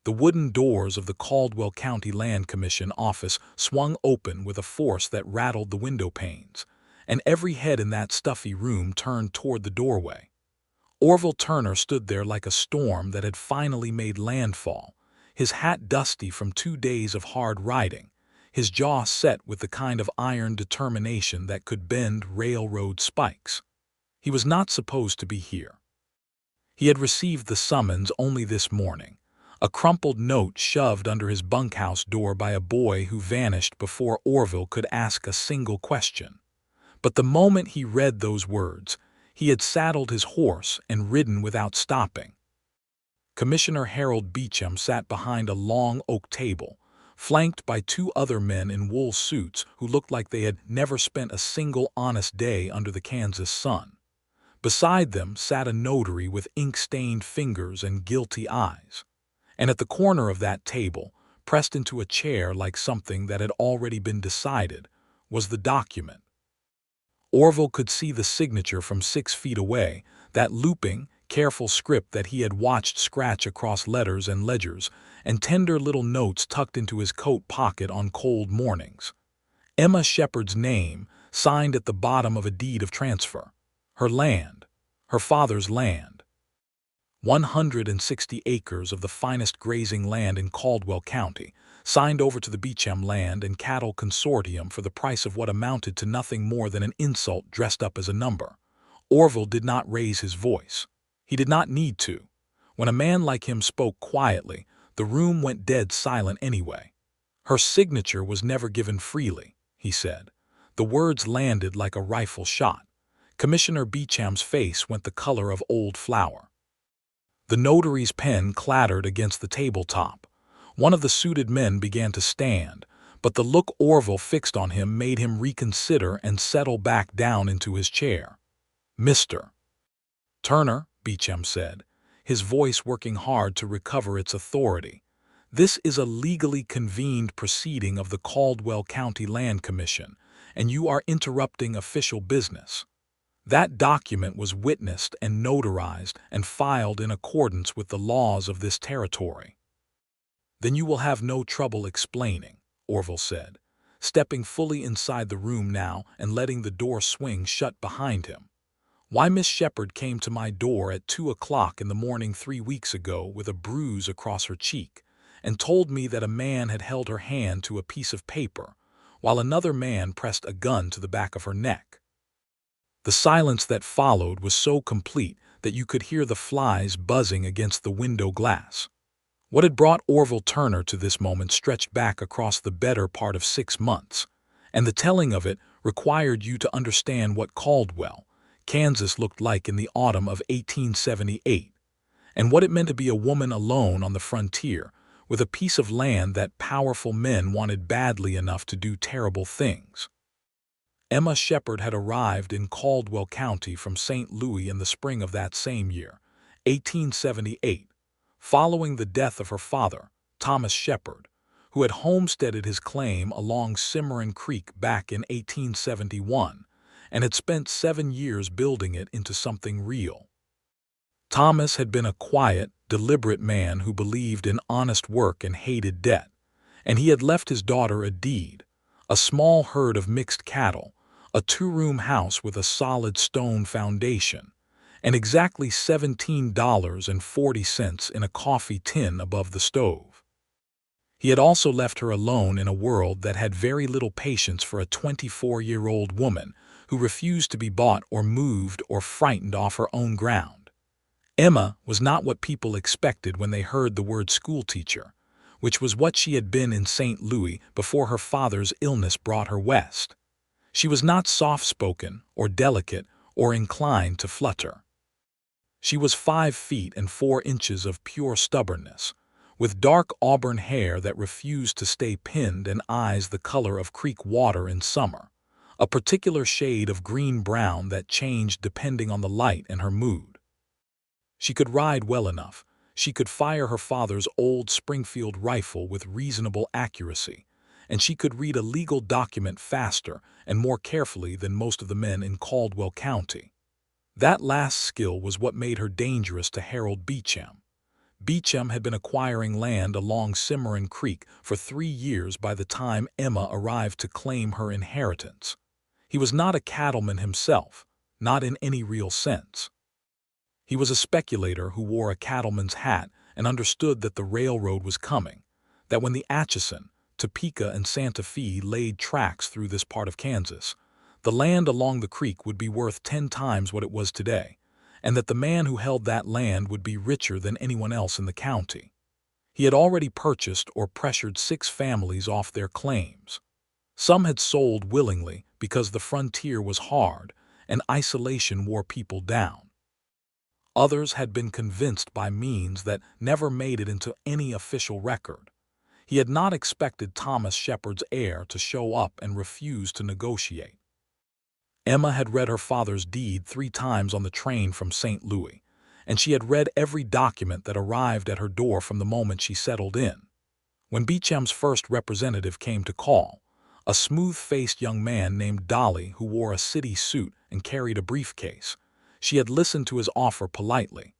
The wooden doors of the Caldwell County Land Commission office swung open with a force that rattled the window panes, and every head in that stuffy room turned toward the doorway. Orville Turner stood there like a storm that had finally made landfall, his hat dusty from 2 days of hard riding, his jaw set with the kind of iron determination that could bend railroad spikes. He was not supposed to be here. He had received the summons only this morning, a crumpled note shoved under his bunkhouse door by a boy who vanished before Orville could ask a single question. But the moment he read those words, he had saddled his horse and ridden without stopping. Commissioner Harold Beecham sat behind a long oak table, flanked by 2 other men in wool suits who looked like they had never spent a single honest day under the Kansas sun. Beside them sat a notary with ink-stained fingers and guilty eyes. And at the corner of that table, pressed into a chair like something that had already been decided, was the document. Orville could see the signature from 6 feet away, that looping, careful script that he had watched scratch across letters and ledgers, and tender little notes tucked into his coat pocket on cold mornings. Emma Shepard's name, signed at the bottom of a deed of transfer. Her land, her father's land. 160 acres of the finest grazing land in Caldwell County, signed over to the Beecham Land and Cattle Consortium for the price of what amounted to nothing more than an insult dressed up as a number. Orville did not raise his voice. He did not need to. When a man like him spoke quietly, the room went dead silent anyway. Her signature was never given freely, he said. The words landed like a rifle shot. Commissioner Beecham's face went the color of old flour. The notary's pen clattered against the tabletop. One of the suited men began to stand, but the look Orville fixed on him made him reconsider and settle back down into his chair. "Mr. Turner," Beecham said, his voice working hard to recover its authority, "this is a legally convened proceeding of the Caldwell County Land Commission, and you are interrupting official business. That document was witnessed and notarized and filed in accordance with the laws of this territory." "Then you will have no trouble explaining," Orville said, stepping fully inside the room now and letting the door swing shut behind him. "Why Miss Shepard came to my door at 2 o'clock in the morning 3 weeks ago with a bruise across her cheek, and told me that a man had held her hand to a piece of paper, while another man pressed a gun to the back of her neck." The silence that followed was so complete that you could hear the flies buzzing against the window glass. What had brought Orville Turner to this moment stretched back across the better part of 6 months, and the telling of it required you to understand what Caldwell, Kansas looked like in the autumn of 1878, and what it meant to be a woman alone on the frontier, with a piece of land that powerful men wanted badly enough to do terrible things. Emma Shepard had arrived in Caldwell County from St. Louis in the spring of that same year, 1878, following the death of her father, Thomas Shepard, who had homesteaded his claim along Cimarron Creek back in 1871 and had spent 7 years building it into something real. Thomas had been a quiet, deliberate man who believed in honest work and hated debt, and he had left his daughter a deed, a small herd of mixed cattle, a 2-room house with a solid stone foundation, and exactly $17.40 in a coffee tin above the stove. He had also left her alone in a world that had very little patience for a 24-year-old woman who refused to be bought or moved or frightened off her own ground. Emma was not what people expected when they heard the word schoolteacher, which was what she had been in St. Louis before her father's illness brought her west. She was not soft-spoken or delicate or inclined to flutter. She was 5 feet and 4 inches of pure stubbornness, with dark auburn hair that refused to stay pinned and eyes the color of creek water in summer, a particular shade of green-brown that changed depending on the light and her mood. She could ride well enough. She could fire her father's old Springfield rifle with reasonable accuracy, and she could read a legal document faster and more carefully than most of the men in Caldwell County. That last skill was what made her dangerous to Harold Beecham. Beecham had been acquiring land along Cimarron Creek for 3 years by the time Emma arrived to claim her inheritance. He was not a cattleman himself, not in any real sense. He was a speculator who wore a cattleman's hat and understood that the railroad was coming, that when the Atchison, Topeka, and Santa Fe laid tracks through this part of Kansas, the land along the creek would be worth 10 times what it was today, and that the man who held that land would be richer than anyone else in the county. He had already purchased or pressured 6 families off their claims. Some had sold willingly because the frontier was hard and isolation wore people down. Others had been convinced by means that never made it into any official record. He had not expected Thomas Shepard's heir to show up and refuse to negotiate. Emma had read her father's deed 3 times on the train from St. Louis, and she had read every document that arrived at her door from the moment she settled in. When Beecham's first representative came to call, a smooth-faced young man named Dolly who wore a city suit and carried a briefcase, she had listened to his offer politely,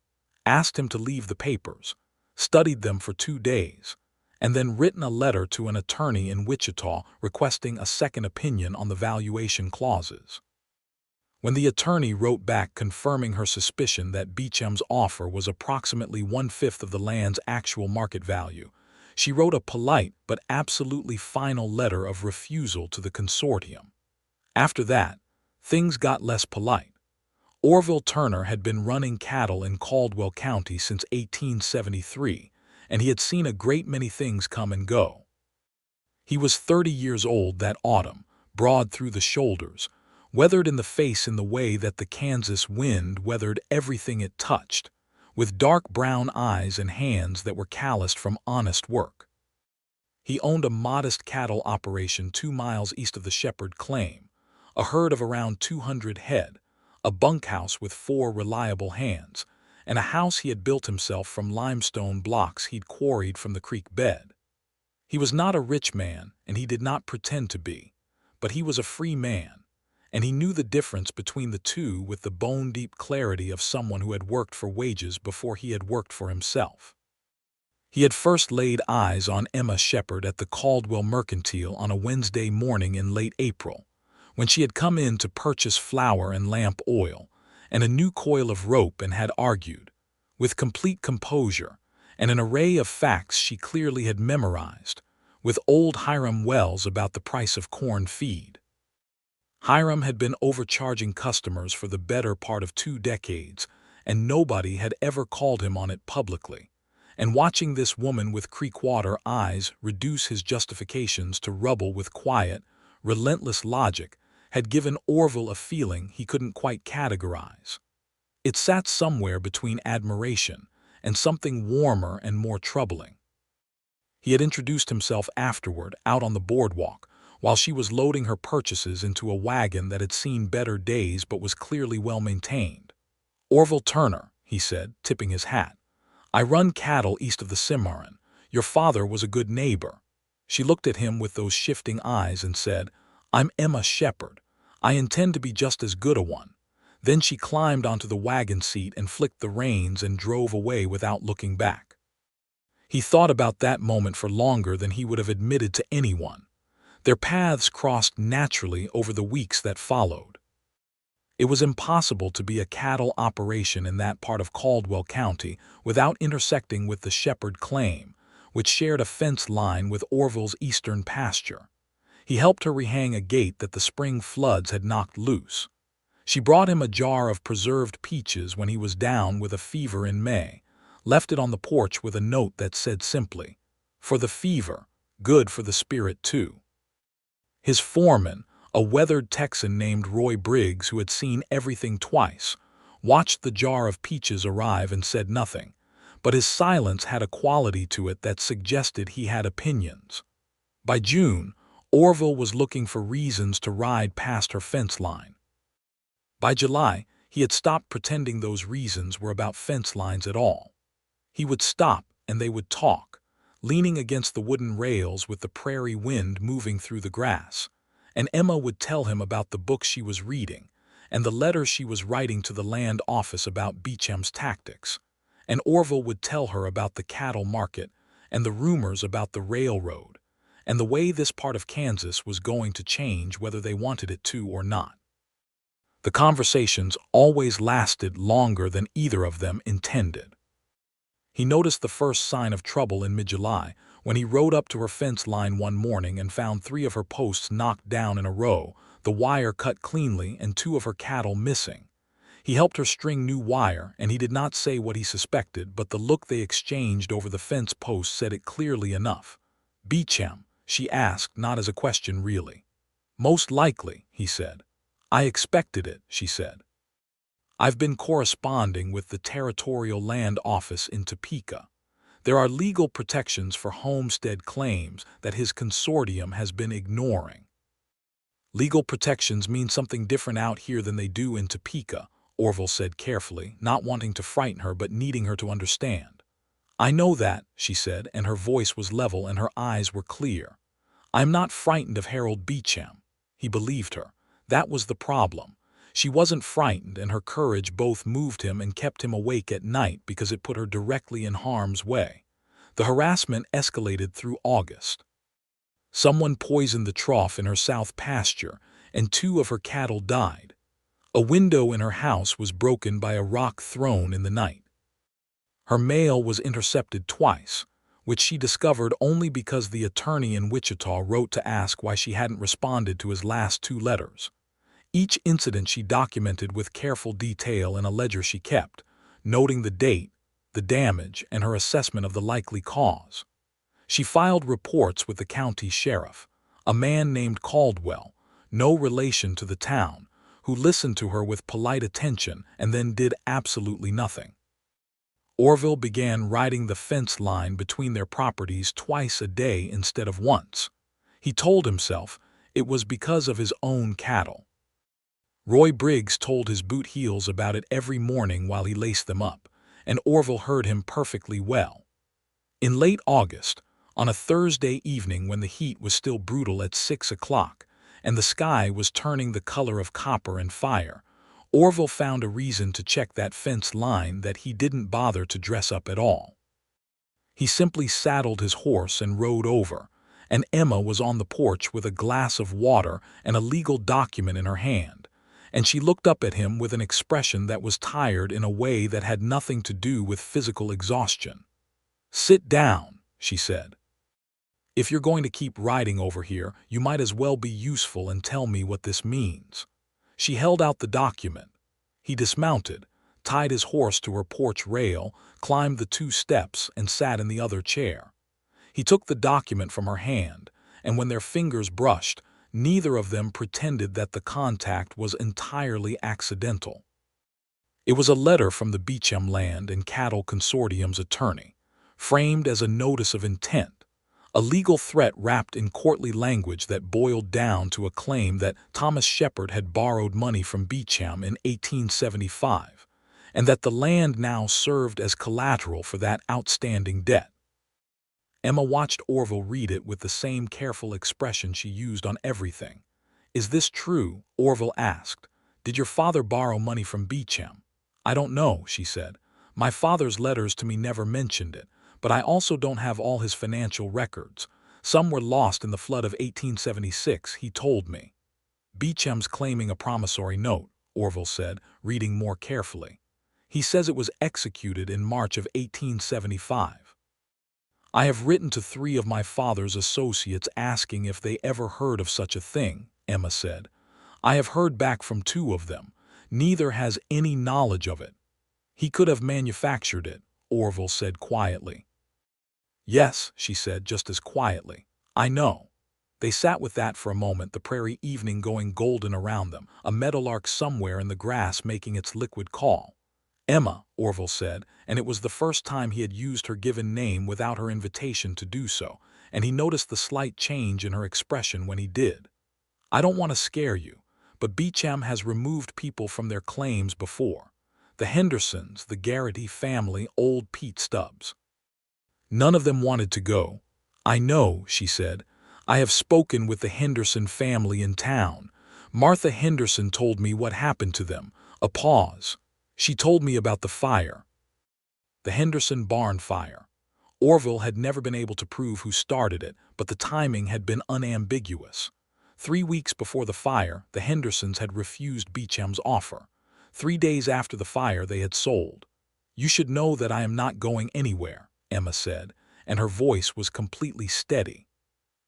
asked him to leave the papers, studied them for 2 days, and then written a letter to an attorney in Wichita requesting a second opinion on the valuation clauses. When the attorney wrote back confirming her suspicion that Beecham's offer was approximately 1/5 of the land's actual market value, she wrote a polite but absolutely final letter of refusal to the consortium. After that, things got less polite. Orville Turner had been running cattle in Caldwell County since 1873, and he had seen a great many things come and go. He was 30 years old that autumn, broad through the shoulders, weathered in the face in the way that the Kansas wind weathered everything it touched, with dark brown eyes and hands that were calloused from honest work. He owned a modest cattle operation 2 miles east of the Shepard claim, a herd of around 200 head, a bunkhouse with 4 reliable hands, and a house he had built himself from limestone blocks he'd quarried from the creek bed. He was not a rich man, and he did not pretend to be, but he was a free man, and he knew the difference between the two with the bone-deep clarity of someone who had worked for wages before he had worked for himself. He had first laid eyes on Emma Shepard at the Caldwell Mercantile on a Wednesday morning in late April, when she had come in to purchase flour and lamp oil and a new coil of rope, and had argued, with complete composure and an array of facts she clearly had memorized, with old Hiram Wells about the price of corn feed. Hiram had been overcharging customers for the better part of 2 decades, and nobody had ever called him on it publicly, and watching this woman with Creekwater eyes reduce his justifications to rubble with quiet, relentless logic had given Orville a feeling he couldn't quite categorize. It sat somewhere between admiration and something warmer and more troubling. He had introduced himself afterward out on the boardwalk while she was loading her purchases into a wagon that had seen better days but was clearly well maintained. "Orville Turner," he said, tipping his hat. "I run cattle east of the Cimarron. Your father was a good neighbor." She looked at him with those shifting eyes and said, "I'm Emma Shepard. I intend to be just as good a one." Then she climbed onto the wagon seat and flicked the reins and drove away without looking back. He thought about that moment for longer than he would have admitted to anyone. Their paths crossed naturally over the weeks that followed. It was impossible to be a cattle operation in that part of Caldwell County without intersecting with the Shepard claim, which shared a fence line with Orville's eastern pasture. He helped her rehang a gate that the spring floods had knocked loose. She brought him a jar of preserved peaches when he was down with a fever in May, left it on the porch with a note that said simply, "For the fever, good for the spirit too." His foreman, a weathered Texan named Roy Briggs who had seen everything twice, watched the jar of peaches arrive and said nothing, but his silence had a quality to it that suggested he had opinions. By June, Orville was looking for reasons to ride past her fence line. By July, he had stopped pretending those reasons were about fence lines at all. He would stop and they would talk, leaning against the wooden rails with the prairie wind moving through the grass, and Emma would tell him about the book she was reading and the letters she was writing to the land office about Beecham's tactics, and Orville would tell her about the cattle market and the rumors about the railroad and the way this part of Kansas was going to change whether they wanted it to or not. The conversations always lasted longer than either of them intended. He noticed the first sign of trouble in mid-July when he rode up to her fence line one morning and found 3 of her posts knocked down in a row, the wire cut cleanly, and 2 of her cattle missing. He helped her string new wire, and he did not say what he suspected, but the look they exchanged over the fence post said it clearly enough. "Beecham?" she asked, not as a question really. "Most likely," he said. "I expected it," she said. "I've been corresponding with the Territorial Land Office in Topeka. There are legal protections for homestead claims that his consortium has been ignoring." "Legal protections mean something different out here than they do in Topeka," Orville said carefully, not wanting to frighten her but needing her to understand. "I know that," she said, and her voice was level and her eyes were clear. "I'm not frightened of Harold Beecham." He believed her. That was the problem. She wasn't frightened, and her courage both moved him and kept him awake at night because it put her directly in harm's way. The harassment escalated through August. Someone poisoned the trough in her south pasture, and 2 of her cattle died. A window in her house was broken by a rock thrown in the night. Her mail was intercepted twice, which she discovered only because the attorney in Wichita wrote to ask why she hadn't responded to his last 2 letters. Each incident she documented with careful detail in a ledger she kept, noting the date, the damage, and her assessment of the likely cause. She filed reports with the county sheriff, a man named Caldwell, no relation to the town, who listened to her with polite attention and then did absolutely nothing. Orville began riding the fence line between their properties twice a day instead of once. He told himself it was because of his own cattle. Roy Briggs told his boot heels about it every morning while he laced them up, and Orville heard him perfectly well. In late August, on a Thursday evening when the heat was still brutal at 6 o'clock, and the sky was turning the color of copper and fire, Orville found a reason to check that fence line that he didn't bother to dress up at all. He simply saddled his horse and rode over, and Emma was on the porch with a glass of water and a legal document in her hand, and she looked up at him with an expression that was tired in a way that had nothing to do with physical exhaustion. "Sit down," she said. "If you're going to keep riding over here, you might as well be useful and tell me what this means." She held out the document. He dismounted, tied his horse to her porch rail, climbed the 2 steps, and sat in the other chair. He took the document from her hand, and when their fingers brushed, neither of them pretended that the contact was entirely accidental. It was a letter from the Beecham Land and Cattle Consortium's attorney, framed as a notice of intent, a legal threat wrapped in courtly language that boiled down to a claim that Thomas Shepard had borrowed money from Beecham in 1875, and that the land now served as collateral for that outstanding debt. Emma watched Orville read it with the same careful expression she used on everything. "Is this true?" Orville asked. "Did your father borrow money from Beecham?" "I don't know," she said. "My father's letters to me never mentioned it, but I also don't have all his financial records. Some were lost in the flood of 1876, he told me." "Beecham's claiming a promissory note," Orville said, reading more carefully. "He says it was executed in March of 1875. "I have written to 3 of my father's associates asking if they ever heard of such a thing," Emma said. "I have heard back from 2 of them. Neither has any knowledge of it." "He could have manufactured it," Orville said quietly. "Yes," she said just as quietly. "I know." They sat with that for a moment, the prairie evening going golden around them, a meadowlark somewhere in the grass making its liquid call. "Emma," Orville said, and it was the first time he had used her given name without her invitation to do so, and he noticed the slight change in her expression when he did. "I don't want to scare you, but Beecham has removed people from their claims before. The Hendersons, the Garrity family, old Pete Stubbs. None of them wanted to go." "I know," she said. "I have spoken with the Henderson family in town. Martha Henderson told me what happened to them." A pause. "She told me about the fire." the Henderson barn fire. Orville had never been able to prove who started it, but the timing had been unambiguous. 3 weeks before the fire, the Hendersons had refused Beecham's offer. 3 days after the fire, they had sold. "You should know that I am not going anywhere," Emma said, and her voice was completely steady.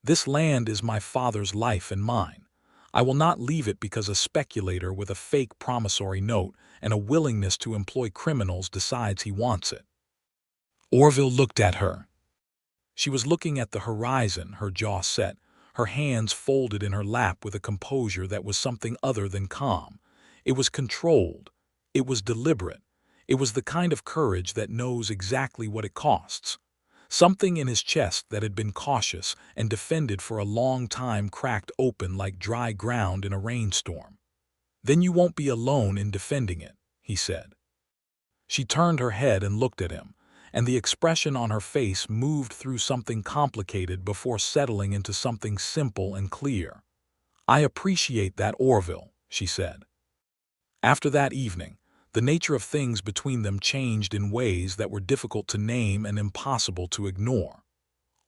"This land is my father's life and mine. I will not leave it because a speculator with a fake promissory note and a willingness to employ criminals decides he wants it." Orville looked at her. She was looking at the horizon, her jaw set, her hands folded in her lap with a composure that was something other than calm. It was controlled. It was deliberate. It was the kind of courage that knows exactly what it costs. Something in his chest that had been cautious and defended for a long time cracked open like dry ground in a rainstorm. "Then you won't be alone in defending it," he said. She turned her head and looked at him, and the expression on her face moved through something complicated before settling into something simple and clear. "I appreciate that, Orville," she said. After that evening, the nature of things between them changed in ways that were difficult to name and impossible to ignore.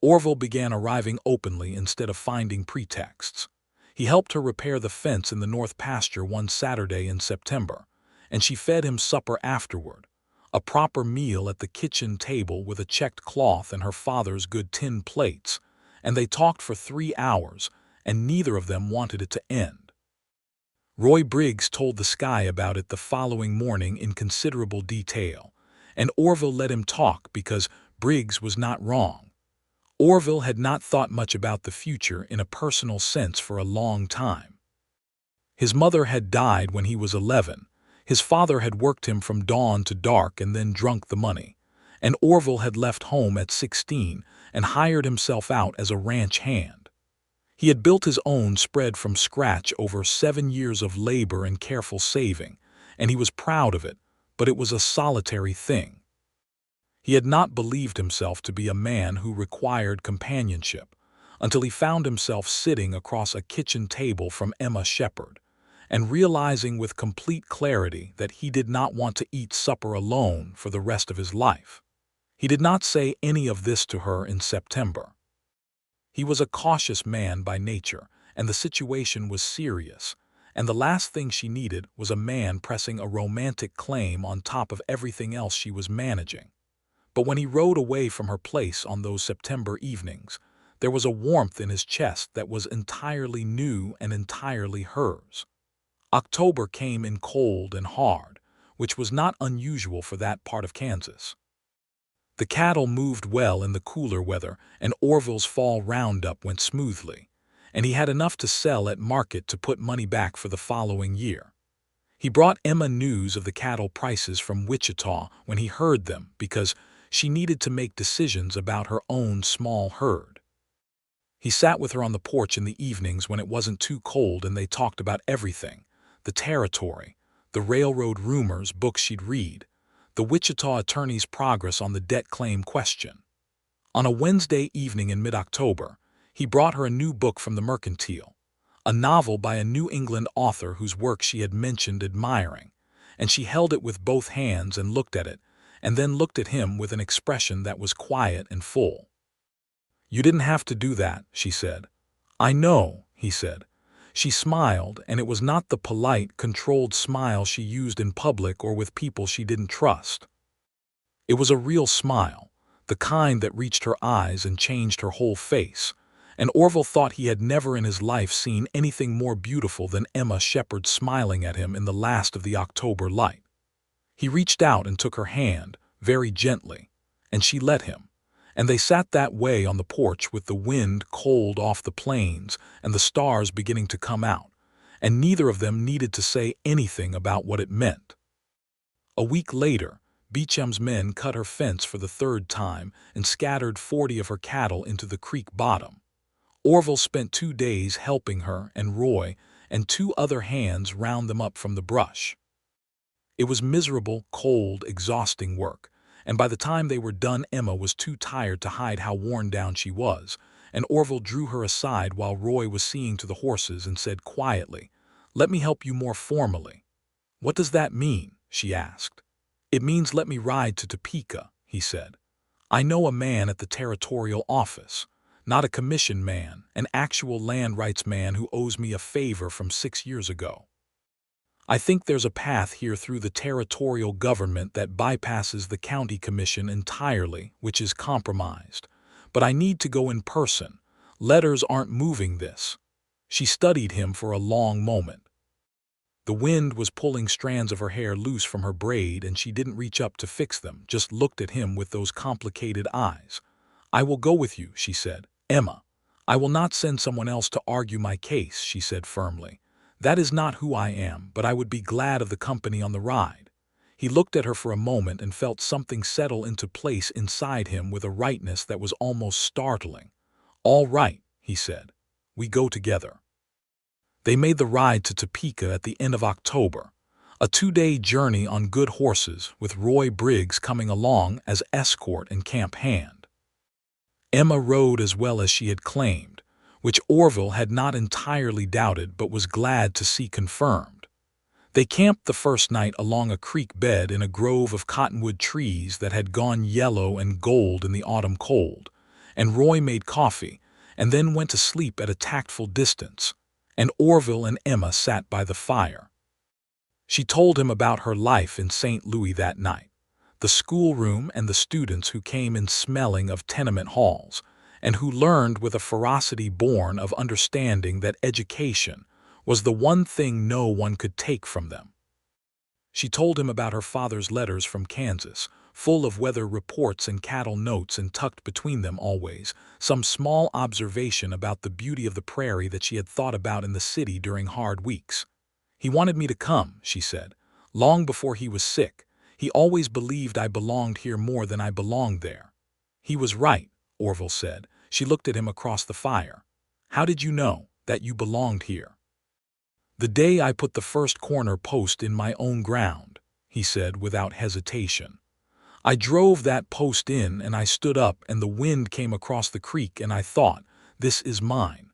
Orville began arriving openly instead of finding pretexts. He helped her repair the fence in the north pasture one Saturday in September, and she fed him supper afterward, a proper meal at the kitchen table with a checked cloth and her father's good tin plates, and they talked for 3 hours, and neither of them wanted it to end. Roy Briggs told the Sky about it the following morning in considerable detail, and Orville let him talk because Briggs was not wrong. Orville had not thought much about the future in a personal sense for a long time. His mother had died when he was 11, his father had worked him from dawn to dark and then drunk the money, and Orville had left home at 16 and hired himself out as a ranch hand. He had built his own spread from scratch over 7 years of labor and careful saving, and he was proud of it, but it was a solitary thing. He had not believed himself to be a man who required companionship until he found himself sitting across a kitchen table from Emma Shepard, and realizing with complete clarity that he did not want to eat supper alone for the rest of his life. He did not say any of this to her in September. He was a cautious man by nature, and the situation was serious, and the last thing she needed was a man pressing a romantic claim on top of everything else she was managing. But when he rode away from her place on those September evenings, there was a warmth in his chest that was entirely new and entirely hers. October came in cold and hard, which was not unusual for that part of Kansas. The cattle moved well in the cooler weather, and Orville's fall roundup went smoothly, and he had enough to sell at market to put money back for the following year. He brought Emma news of the cattle prices from Wichita when he heard them because she needed to make decisions about her own small herd. He sat with her on the porch in the evenings when it wasn't too cold, and they talked about everything: the territory, the railroad rumors, books she'd read, the Wichita attorney's progress on the debt claim question. On a Wednesday evening in mid-October, he brought her a new book from the Mercantile, a novel by a New England author whose work she had mentioned admiring, and she held it with both hands and looked at it, and then looked at him with an expression that was quiet and full. "You didn't have to do that," she said. "I know," he said. She smiled, and it was not the polite, controlled smile she used in public or with people she didn't trust. It was a real smile, the kind that reached her eyes and changed her whole face, and Orville thought he had never in his life seen anything more beautiful than Emma Shepard smiling at him in the last of the October light. He reached out and took her hand, very gently, and she let him, and they sat that way on the porch with the wind cold off the plains and the stars beginning to come out, and neither of them needed to say anything about what it meant. A week later, Beecham's men cut her fence for the 3rd time and scattered 40 of her cattle into the creek bottom. Orville spent 2 days helping her and Roy and 2 other hands round them up from the brush. It was miserable, cold, exhausting work, and by the time they were done, Emma was too tired to hide how worn down she was, and Orville drew her aside while Roy was seeing to the horses and said quietly, "Let me help you more formally." "What does that mean?" she asked. "It means let me ride to Topeka," he said. "I know a man at the territorial office. Not a commission man, an actual land rights man who owes me a favor from 6 years ago. I think there's a path here through the territorial government that bypasses the county commission entirely, which is compromised. But I need to go in person. Letters aren't moving this." She studied him for a long moment. The wind was pulling strands of her hair loose from her braid, and she didn't reach up to fix them, just looked at him with those complicated eyes. "I will go with you," she said. "Emma, I will not send someone else to argue my case," she said firmly. "That is not who I am, but I would be glad of the company on the ride." He looked at her for a moment and felt something settle into place inside him with a rightness that was almost startling. "All right," he said. "We go together." They made the ride to Topeka at the end of October, a 2-day journey on good horses with Roy Briggs coming along as escort and camp hand. Emma rode as well as she had claimed, which Orville had not entirely doubted but was glad to see confirmed. They camped the first night along a creek bed in a grove of cottonwood trees that had gone yellow and gold in the autumn cold, and Roy made coffee and then went to sleep at a tactful distance, and Orville and Emma sat by the fire. She told him about her life in St. Louis that night, the schoolroom and the students who came in smelling of tenement halls, and who learned with a ferocity born of understanding that education was the one thing no one could take from them. She told him about her father's letters from Kansas, full of weather reports and cattle notes, and tucked between them always some small observation about the beauty of the prairie that she had thought about in the city during hard weeks. "He wanted me to come," she said, "long before he was sick. He always believed I belonged here more than I belonged there." "He was right," Orville said. She looked at him across the fire. "How did you know that you belonged here?" "The day I put the first corner post in my own ground," he said without hesitation. "I drove that post in and I stood up and the wind came across the creek and I thought, this is mine.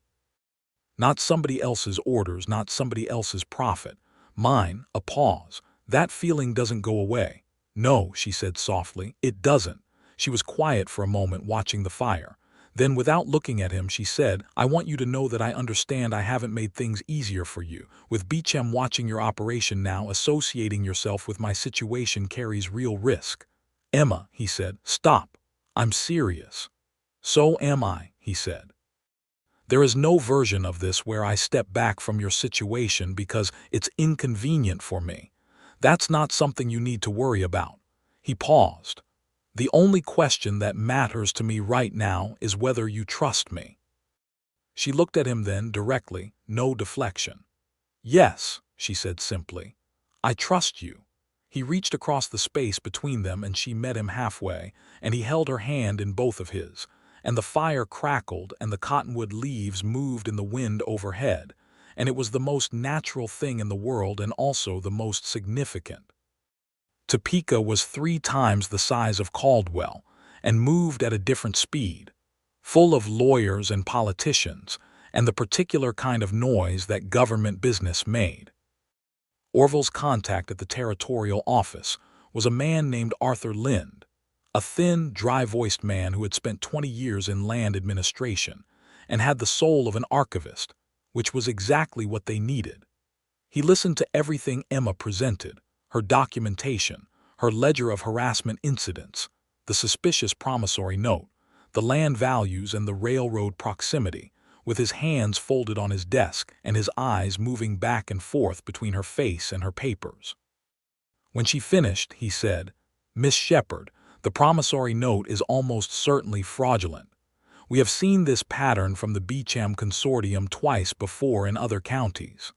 Not somebody else's orders, not somebody else's profit. Mine." A pause. "That feeling doesn't go away." "No," she said softly, "it doesn't." She was quiet for a moment, watching the fire. Then, without looking at him, she said, "I want you to know that I understand I haven't made things easier for you. With Beecham watching your operation now, associating yourself with my situation carries real risk." "Emma," he said, "stop. I'm serious." "So am I," he said. "There is no version of this where I step back from your situation because it's inconvenient for me. That's not something you need to worry about." He paused. "The only question that matters to me right now is whether you trust me." She looked at him then directly, no deflection. "Yes," she said simply. "I trust you." He reached across the space between them and she met him halfway, and he held her hand in both of his, and the fire crackled and the cottonwood leaves moved in the wind overhead, and it was the most natural thing in the world and also the most significant. Topeka was 3 times the size of Caldwell and moved at a different speed, full of lawyers and politicians and the particular kind of noise that government business made. Orville's contact at the territorial office was a man named Arthur Lind, a thin, dry-voiced man who had spent 20 years in land administration and had the soul of an archivist, which was exactly what they needed. He listened to everything Emma presented, her documentation, her ledger of harassment incidents, the suspicious promissory note, the land values and the railroad proximity, with his hands folded on his desk and his eyes moving back and forth between her face and her papers. When she finished, he said, "Miss Shepard, the promissory note is almost certainly fraudulent. We have seen this pattern from the Beecham Consortium twice before in other counties."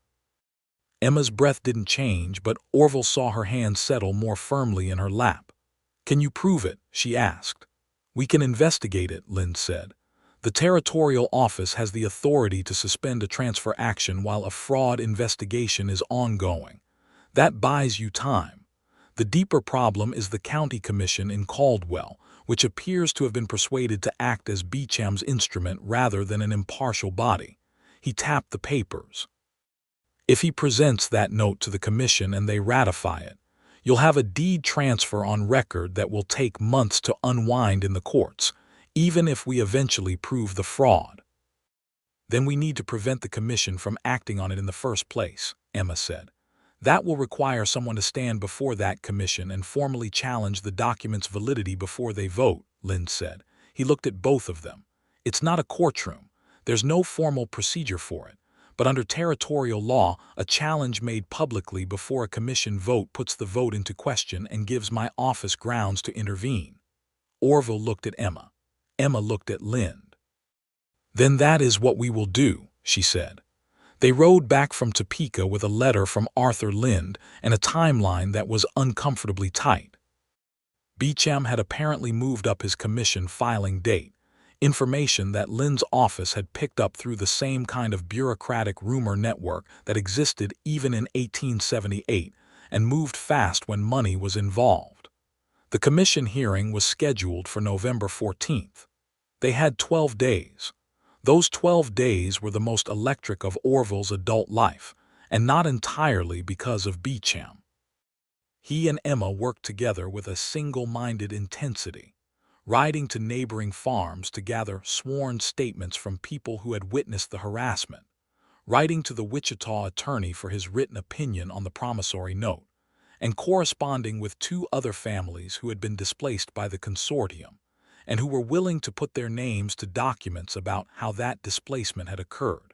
Emma's breath didn't change, but Orville saw her hand settle more firmly in her lap. "Can you prove it?" she asked. "We can investigate it," Lind said. "The territorial office has the authority to suspend a transfer action while a fraud investigation is ongoing. That buys you time. The deeper problem is the county commission in Caldwell, which appears to have been persuaded to act as Beecham's instrument rather than an impartial body." He tapped the papers. "If he presents that note to the commission and they ratify it, You'll have a deed transfer on record that will take months to unwind in the courts, even if we eventually prove the fraud. Then we need to prevent the commission from acting on it in the first place, Emma said. That will require someone to stand before that commission and formally challenge the document's validity before they vote, Lynn said. He looked at both of them. It's not a courtroom. There's no formal procedure for it. But under territorial law, a challenge made publicly before a commission vote puts the vote into question and gives my office grounds to intervene. Orville looked at Emma. Emma looked at Lynn. Then that is what we will do, she said. They rode back from Topeka with a letter from Arthur Lind and a timeline that was uncomfortably tight. Beecham had apparently moved up his commission filing date, information that Lind's office had picked up through the same kind of bureaucratic rumor network that existed even in 1878 and moved fast when money was involved. The commission hearing was scheduled for November 14th. They had 12 days. Those 12 days were the most electric of Orville's adult life, and not entirely because of Beecham. He and Emma worked together with a single-minded intensity, riding to neighboring farms to gather sworn statements from people who had witnessed the harassment, writing to the Wichita attorney for his written opinion on the promissory note, and corresponding with 2 other families who had been displaced by the consortium, and who were willing to put their names to documents about how that displacement had occurred.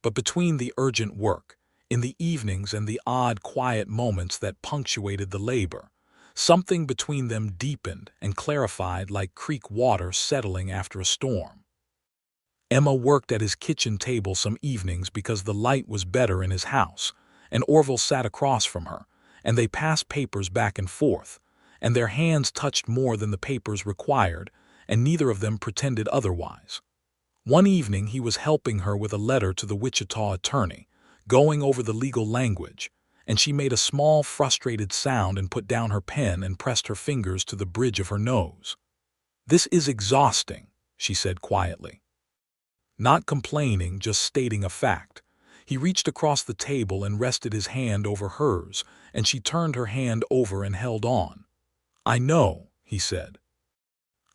But between the urgent work, in the evenings and the odd quiet moments that punctuated the labor, something between them deepened and clarified like creek water settling after a storm. Emma worked at his kitchen table some evenings because the light was better in his house, and Orville sat across from her, and they passed papers back and forth, and their hands touched more than the papers required, and neither of them pretended otherwise. One evening he was helping her with a letter to the Wichita attorney, going over the legal language, and she made a small frustrated sound and put down her pen and pressed her fingers to the bridge of her nose. "This is exhausting," she said quietly. Not complaining, just stating a fact. He reached across the table and rested his hand over hers, and she turned her hand over and held on. "I know," he said.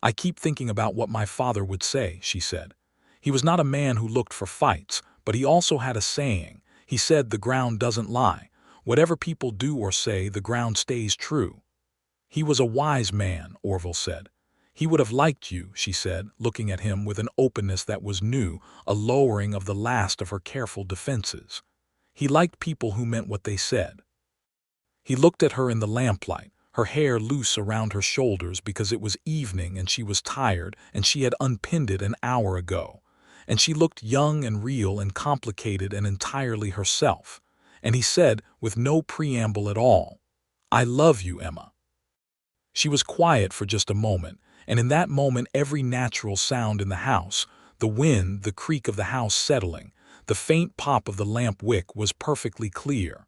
"I keep thinking about what my father would say," she said. He was not a man who looked for fights, but he also had a saying. He said, "The ground doesn't lie. Whatever people do or say, the ground stays true." He was a wise man, Orville said. "He would have liked you," she said, looking at him with an openness that was new, a lowering of the last of her careful defenses. He liked people who meant what they said. He looked at her in the lamplight, her hair loose around her shoulders because it was evening and she was tired and she had unpinned it an hour ago, and she looked young and real and complicated and entirely herself, and he said, with no preamble at all, "I love you, Emma." She was quiet for just a moment, and in that moment every natural sound in the house, the wind, the creak of the house settling, the faint pop of the lamp wick was perfectly clear.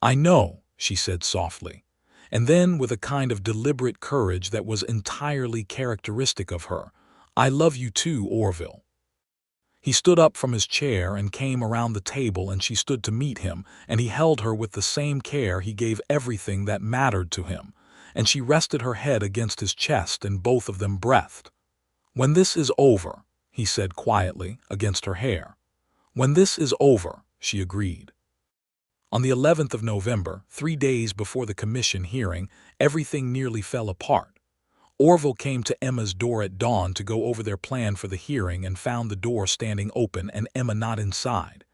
"I know," she said softly, and then with a kind of deliberate courage that was entirely characteristic of her, "I love you too, Orville." He stood up from his chair and came around the table, and she stood to meet him, and he held her with the same care he gave everything that mattered to him, and she rested her head against his chest and both of them breathed. "When this is over," he said quietly, against her hair. "When this is over," she agreed. On the 11th of November, 3 days before the commission hearing, everything nearly fell apart. Orville came to Emma's door at dawn to go over their plan for the hearing and found the door standing open and Emma not inside.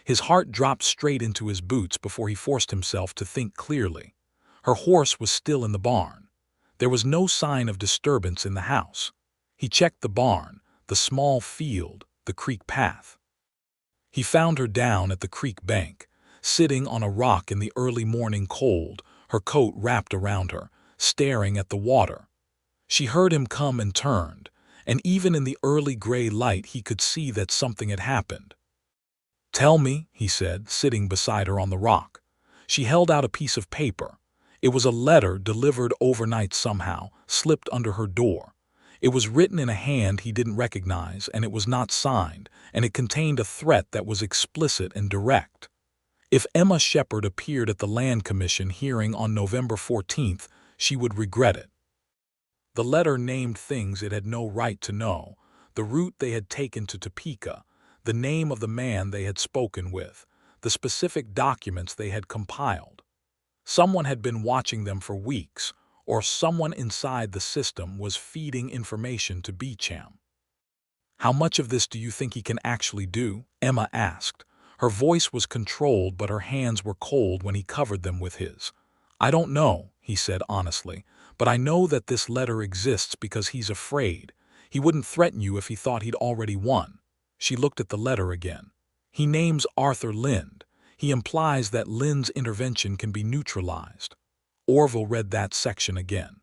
His heart dropped straight into his boots before he forced himself to think clearly. Her horse was still in the barn. There was no sign of disturbance in the house. He checked the barn, the small field, the creek path. He found her down at the creek bank, sitting on a rock in the early morning cold, her coat wrapped around her, staring at the water. She heard him come and turned, and even in the early gray light he could see that something had happened. "Tell me," he said, sitting beside her on the rock. She held out a piece of paper. It was a letter delivered overnight somehow, slipped under her door. It was written in a hand he didn't recognize, and it was not signed, and it contained a threat that was explicit and direct. If Emma Shepard appeared at the Land Commission hearing on November 14th, she would regret it. The letter named things it had no right to know, the route they had taken to Topeka, the name of the man they had spoken with, the specific documents they had compiled. Someone had been watching them for weeks, or someone inside the system was feeding information to Beecham. "How much of this do you think he can actually do?" Emma asked. Her voice was controlled, but her hands were cold when he covered them with his. "I don't know," he said honestly, "but I know that this letter exists because he's afraid. He wouldn't threaten you if he thought he'd already won." She looked at the letter again. "He names Arthur Lind. He implies that Lind's intervention can be neutralized." Orville read that section again.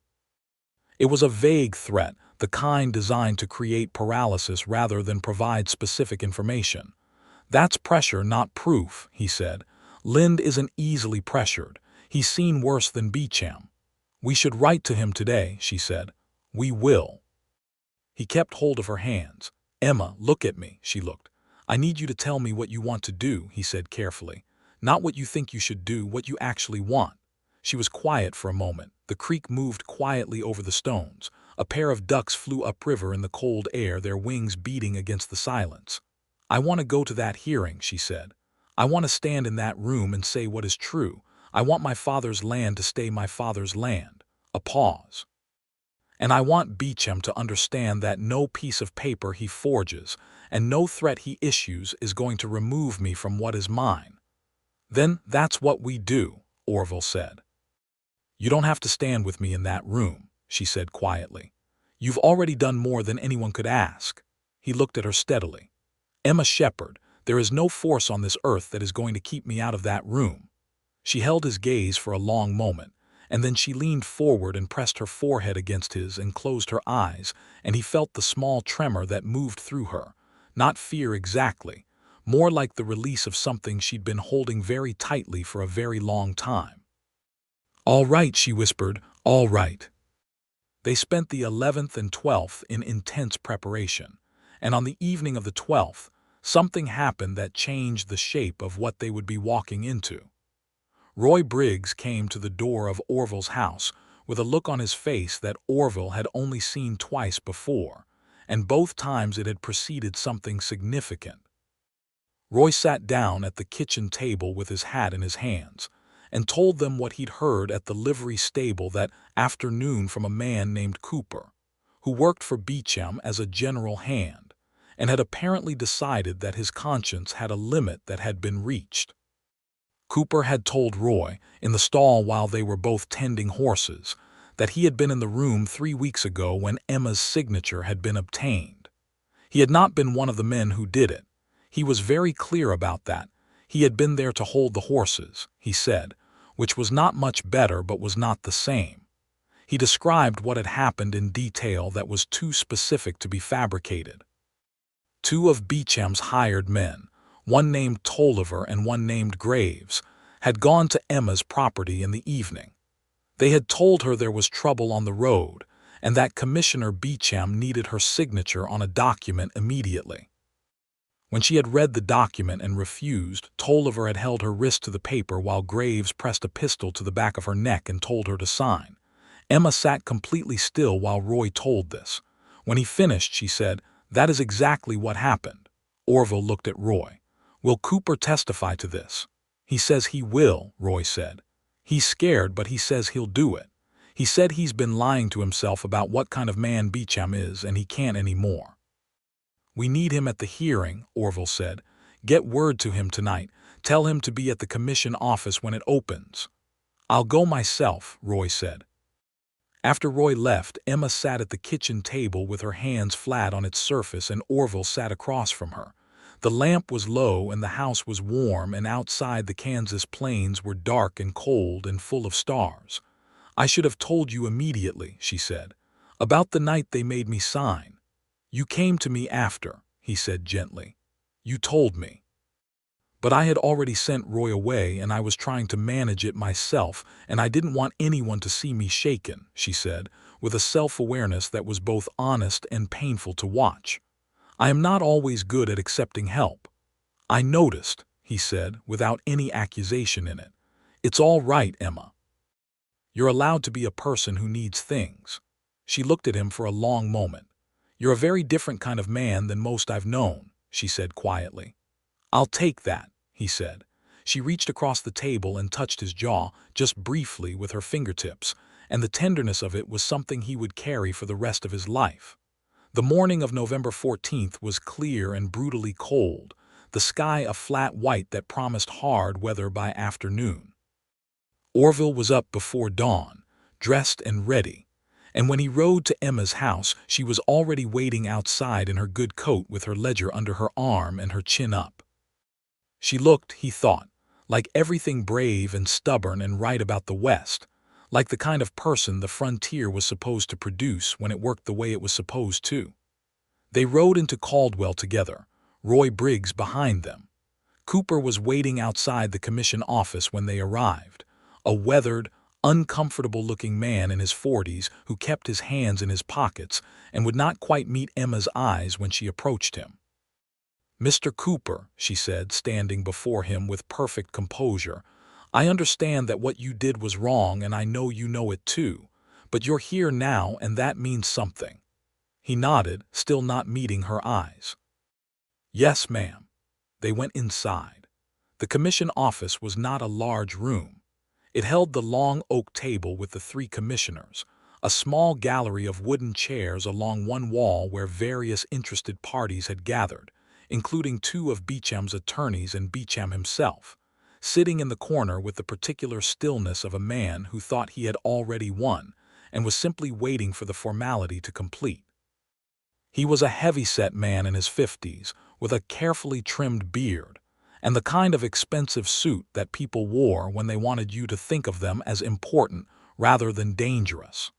It was a vague threat, the kind designed to create paralysis rather than provide specific information. "That's pressure, not proof," he said. "Lind isn't easily pressured. He's seen worse than Beecham." "We should write to him today," she said. "We will." He kept hold of her hands. "Emma, look at me," she looked. "I need you to tell me what you want to do," he said carefully. "Not what you think you should do, what you actually want." She was quiet for a moment. The creek moved quietly over the stones. A pair of ducks flew upriver in the cold air, their wings beating against the silence. "I want to go to that hearing," she said. "I want to stand in that room and say what is true. I want my father's land to stay my father's land." A pause. "And I want Beecham to understand that no piece of paper he forges and no threat he issues is going to remove me from what is mine." "Then that's what we do," Orville said. "You don't have to stand with me in that room," she said quietly. "You've already done more than anyone could ask." He looked at her steadily. "Emma Shepard, there is no force on this earth that is going to keep me out of that room." She held his gaze for a long moment, and then she leaned forward and pressed her forehead against his and closed her eyes, and he felt the small tremor that moved through her. Not fear exactly, more like the release of something she'd been holding very tightly for a very long time. "All right," she whispered, "all right." They spent the 11th and 12th in intense preparation, and on the evening of the 12th, something happened that changed the shape of what they would be walking into. Roy Briggs came to the door of Orville's house with a look on his face that Orville had only seen twice before, and both times it had preceded something significant. Roy sat down at the kitchen table with his hat in his hands, and told them what he'd heard at the livery stable that afternoon from a man named Cooper, who worked for Beecham as a general hand, and had apparently decided that his conscience had a limit that had been reached. Cooper had told Roy, in the stall while they were both tending horses, that he had been in the room 3 weeks ago when Emma's signature had been obtained. He had not been one of the men who did it. He was very clear about that. He had been there to hold the horses, he said, which was not much better but was not the same. He described what had happened in detail that was too specific to be fabricated. 2 of Beecham's hired men, one named Tolliver and one named Graves, had gone to Emma's property in the evening. They had told her there was trouble on the road and that Commissioner Beecham needed her signature on a document immediately. When she had read the document and refused, Tolliver had held her wrist to the paper while Graves pressed a pistol to the back of her neck and told her to sign. Emma sat completely still while Roy told this. When he finished, she said, "That is exactly what happened." Orville looked at Roy. "Will Cooper testify to this?" "He says he will," Roy said. "He's scared, but he says he'll do it. He said he's been lying to himself about what kind of man Beecham is, and he can't anymore." "We need him at the hearing," Orville said. "Get word to him tonight. Tell him to be at the commission office when it opens." "I'll go myself," Roy said. After Roy left, Emma sat at the kitchen table with her hands flat on its surface, and Orville sat across from her. The lamp was low and the house was warm, and outside the Kansas plains were dark and cold and full of stars. "I should have told you immediately," she said, "about the night they made me sign." "You came to me after," he said gently. "You told me." "But I had already sent Roy away and I was trying to manage it myself, and I didn't want anyone to see me shaken," she said, with a self-awareness that was both honest and painful to watch. "I am not always good at accepting help." "I noticed," he said, without any accusation in it. "It's all right, Emma. You're allowed to be a person who needs things." She looked at him for a long moment. "You're a very different kind of man than most I've known," she said quietly. "I'll take that," he said. She reached across the table and touched his jaw, just briefly, with her fingertips, and the tenderness of it was something he would carry for the rest of his life. The morning of November 14th was clear and brutally cold, the sky a flat white that promised hard weather by afternoon. Orville was up before dawn, dressed and ready, and when he rode to Emma's house, she was already waiting outside in her good coat with her ledger under her arm and her chin up. She looked, he thought, like everything brave and stubborn and right about the West, like the kind of person the frontier was supposed to produce when it worked the way it was supposed to. They rode into Caldwell together, Roy Briggs behind them. Cooper was waiting outside the commission office when they arrived, a weathered, uncomfortable-looking man in his 40s who kept his hands in his pockets and would not quite meet Emma's eyes when she approached him. "Mr. Cooper," she said, standing before him with perfect composure, "I understand that what you did was wrong, and I know you know it too, but you're here now and that means something." He nodded, still not meeting her eyes. "Yes, ma'am." They went inside. The commission office was not a large room. It held the long oak table with the 3 commissioners, a small gallery of wooden chairs along one wall where various interested parties had gathered, including 2 of Beecham's attorneys and Beecham himself, sitting in the corner with the particular stillness of a man who thought he had already won and was simply waiting for the formality to complete. He was a heavy-set man in his 50s, with a carefully trimmed beard, and the kind of expensive suit that people wore when they wanted you to think of them as important rather than dangerous.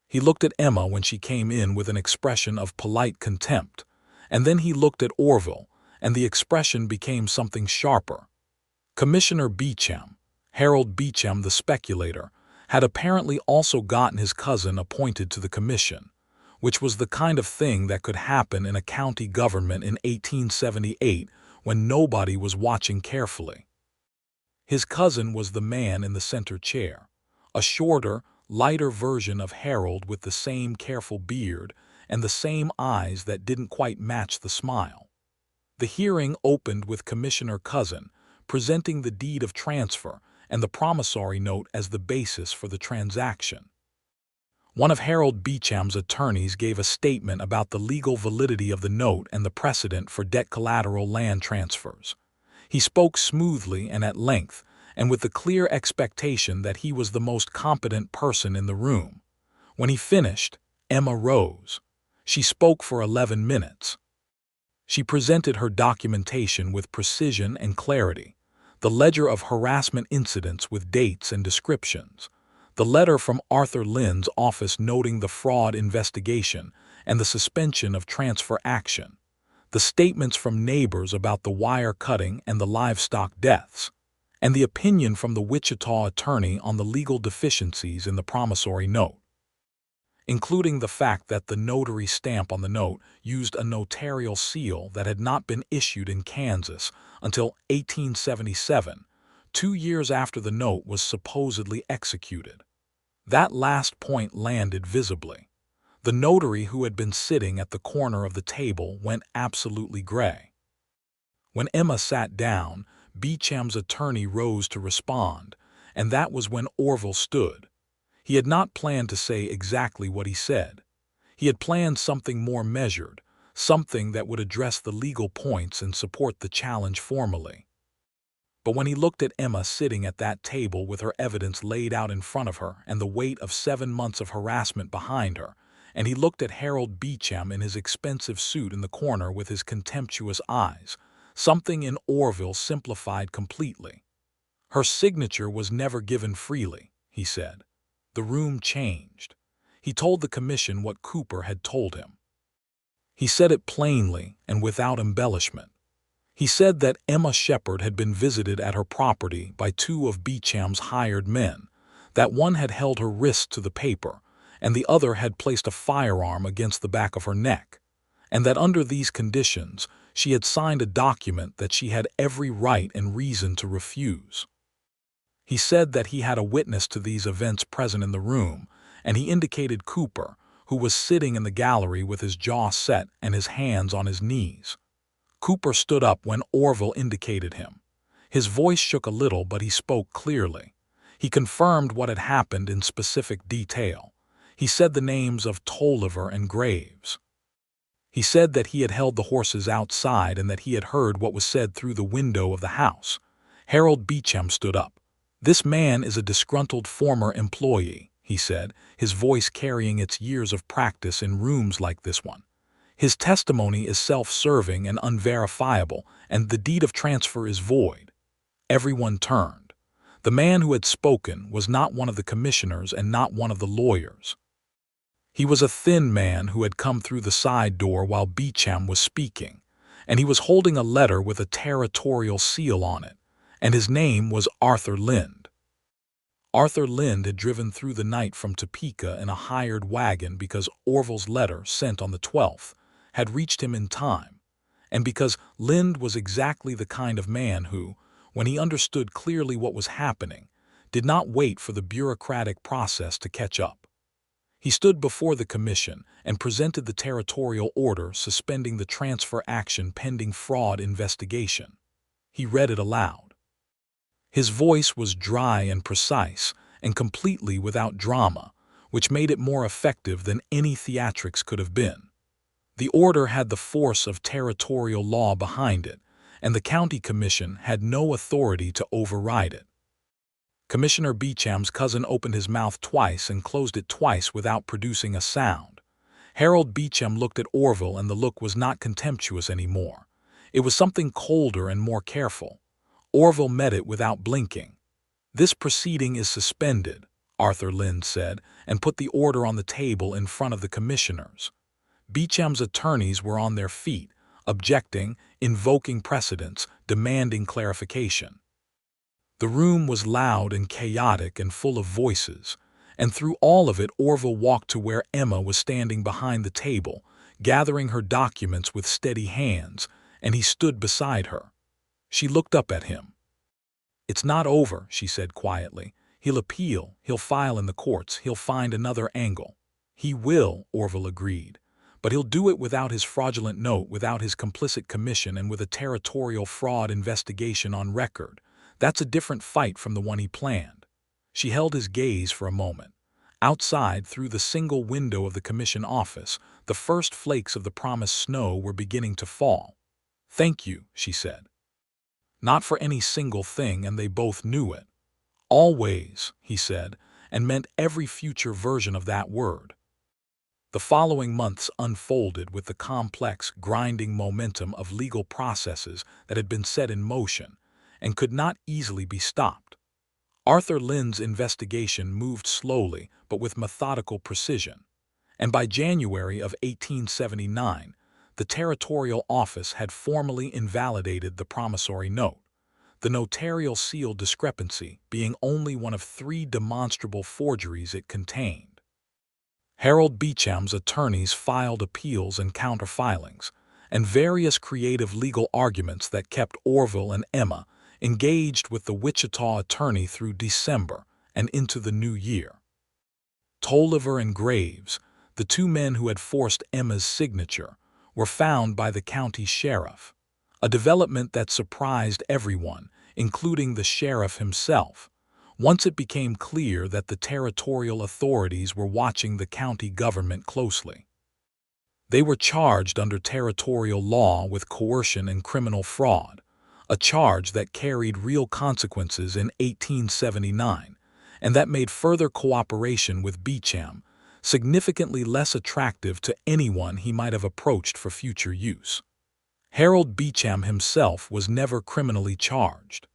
He looked at Emma when she came in with an expression of polite contempt, and then he looked at Orville, and the expression became something sharper. Commissioner Beecham, Harold Beecham the speculator, had apparently also gotten his cousin appointed to the commission, which was the kind of thing that could happen in a county government in 1878 when nobody was watching carefully. His cousin was the man in the center chair, a shorter, lighter version of Harold with the same careful beard and the same eyes that didn't quite match the smile. The hearing opened with Commissioner Cousin presenting the deed of transfer and the promissory note as the basis for the transaction. One of Harold Beecham's attorneys gave a statement about the legal validity of the note and the precedent for debt collateral land transfers. He spoke smoothly and at length, and with the clear expectation that he was the most competent person in the room. When he finished, Emma rose. She spoke for 11 minutes. She presented her documentation with precision and clarity, the ledger of harassment incidents with dates and descriptions, the letter from Arthur Lynn's office noting the fraud investigation and the suspension of transfer action, the statements from neighbors about the wire cutting and the livestock deaths, and the opinion from the Wichita attorney on the legal deficiencies in the promissory note, including the fact that the notary stamp on the note used a notarial seal that had not been issued in Kansas until 1877, 2 years after the note was supposedly executed. That last point landed visibly. The notary who had been sitting at the corner of the table went absolutely gray. When Emma sat down, Beecham's attorney rose to respond, and that was when Orville stood. He had not planned to say exactly what he said. He had planned something more measured, something that would address the legal points and support the challenge formally. But when he looked at Emma sitting at that table with her evidence laid out in front of her and the weight of 7 months of harassment behind her, and he looked at Harold Beecham in his expensive suit in the corner with his contemptuous eyes, something in Orville simplified completely. "Her signature was never given freely," he said. The room changed. He told the commission what Cooper had told him. He said it plainly and without embellishment. He said that Emma Shepard had been visited at her property by 2 of Beecham's hired men, that one had held her wrist to the paper, and the other had placed a firearm against the back of her neck, and that under these conditions she had signed a document that she had every right and reason to refuse. He said that he had a witness to these events present in the room, and he indicated Cooper, who was sitting in the gallery with his jaw set and his hands on his knees. Cooper stood up when Orville indicated him. His voice shook a little, but he spoke clearly. He confirmed what had happened in specific detail. He said the names of Tolliver and Graves. He said that he had held the horses outside and that he had heard what was said through the window of the house. Harold Beecham stood up. "This man is a disgruntled former employee," he said, his voice carrying its years of practice in rooms like this one. "His testimony is self-serving and unverifiable, and the deed of transfer is void." Everyone turned. The man who had spoken was not one of the commissioners and not one of the lawyers. He was a thin man who had come through the side door while Beecham was speaking, and he was holding a letter with a territorial seal on it, and his name was Arthur Linde. Arthur Linde had driven through the night from Topeka in a hired wagon because Orville's letter, sent on the 12th, had reached him in time, and because Linde was exactly the kind of man who, when he understood clearly what was happening, did not wait for the bureaucratic process to catch up. He stood before the commission and presented the territorial order suspending the transfer action pending fraud investigation. He read it aloud. His voice was dry and precise and completely without drama, which made it more effective than any theatrics could have been. The order had the force of territorial law behind it, and the county commission had no authority to override it. Commissioner Beecham's cousin opened his mouth twice and closed it twice without producing a sound. Harold Beecham looked at Orville, and the look was not contemptuous anymore. It was something colder and more careful. Orville met it without blinking. "This proceeding is suspended," Arthur Linde said, and put the order on the table in front of the commissioners. Beecham's attorneys were on their feet, objecting, invoking precedents, demanding clarification. The room was loud and chaotic and full of voices, and through all of it Orville walked to where Emma was standing behind the table, gathering her documents with steady hands, and he stood beside her. She looked up at him. "It's not over," she said quietly. "He'll appeal, he'll file in the courts, he'll find another angle." "He will," Orville agreed. "But he'll do it without his fraudulent note, without his complicit commission, and with a territorial fraud investigation on record. That's a different fight from the one he planned." She held his gaze for a moment. Outside, through the single window of the commission office, the first flakes of the promised snow were beginning to fall. "Thank you," she said. Not for any single thing, and they both knew it. "Always," he said, and meant every future version of that word. The following months unfolded with the complex, grinding momentum of legal processes that had been set in motion and could not easily be stopped. Arthur Linde's investigation moved slowly but with methodical precision, and by January of 1879, the territorial office had formally invalidated the promissory note, the notarial seal discrepancy being only one of 3 demonstrable forgeries it contained. Harold Beecham's attorneys filed appeals and counterfilings, and various creative legal arguments that kept Orville and Emma engaged with the Wichita attorney through December and into the new year. Tolliver and Graves, the 2 men who had forced Emma's signature, were found by the county sheriff, a development that surprised everyone, including the sheriff himself, once it became clear that the territorial authorities were watching the county government closely. They were charged under territorial law with coercion and criminal fraud, a charge that carried real consequences in 1879, and that made further cooperation with Beecham significantly less attractive to anyone he might have approached for future use. Harold Beecham himself was never criminally charged.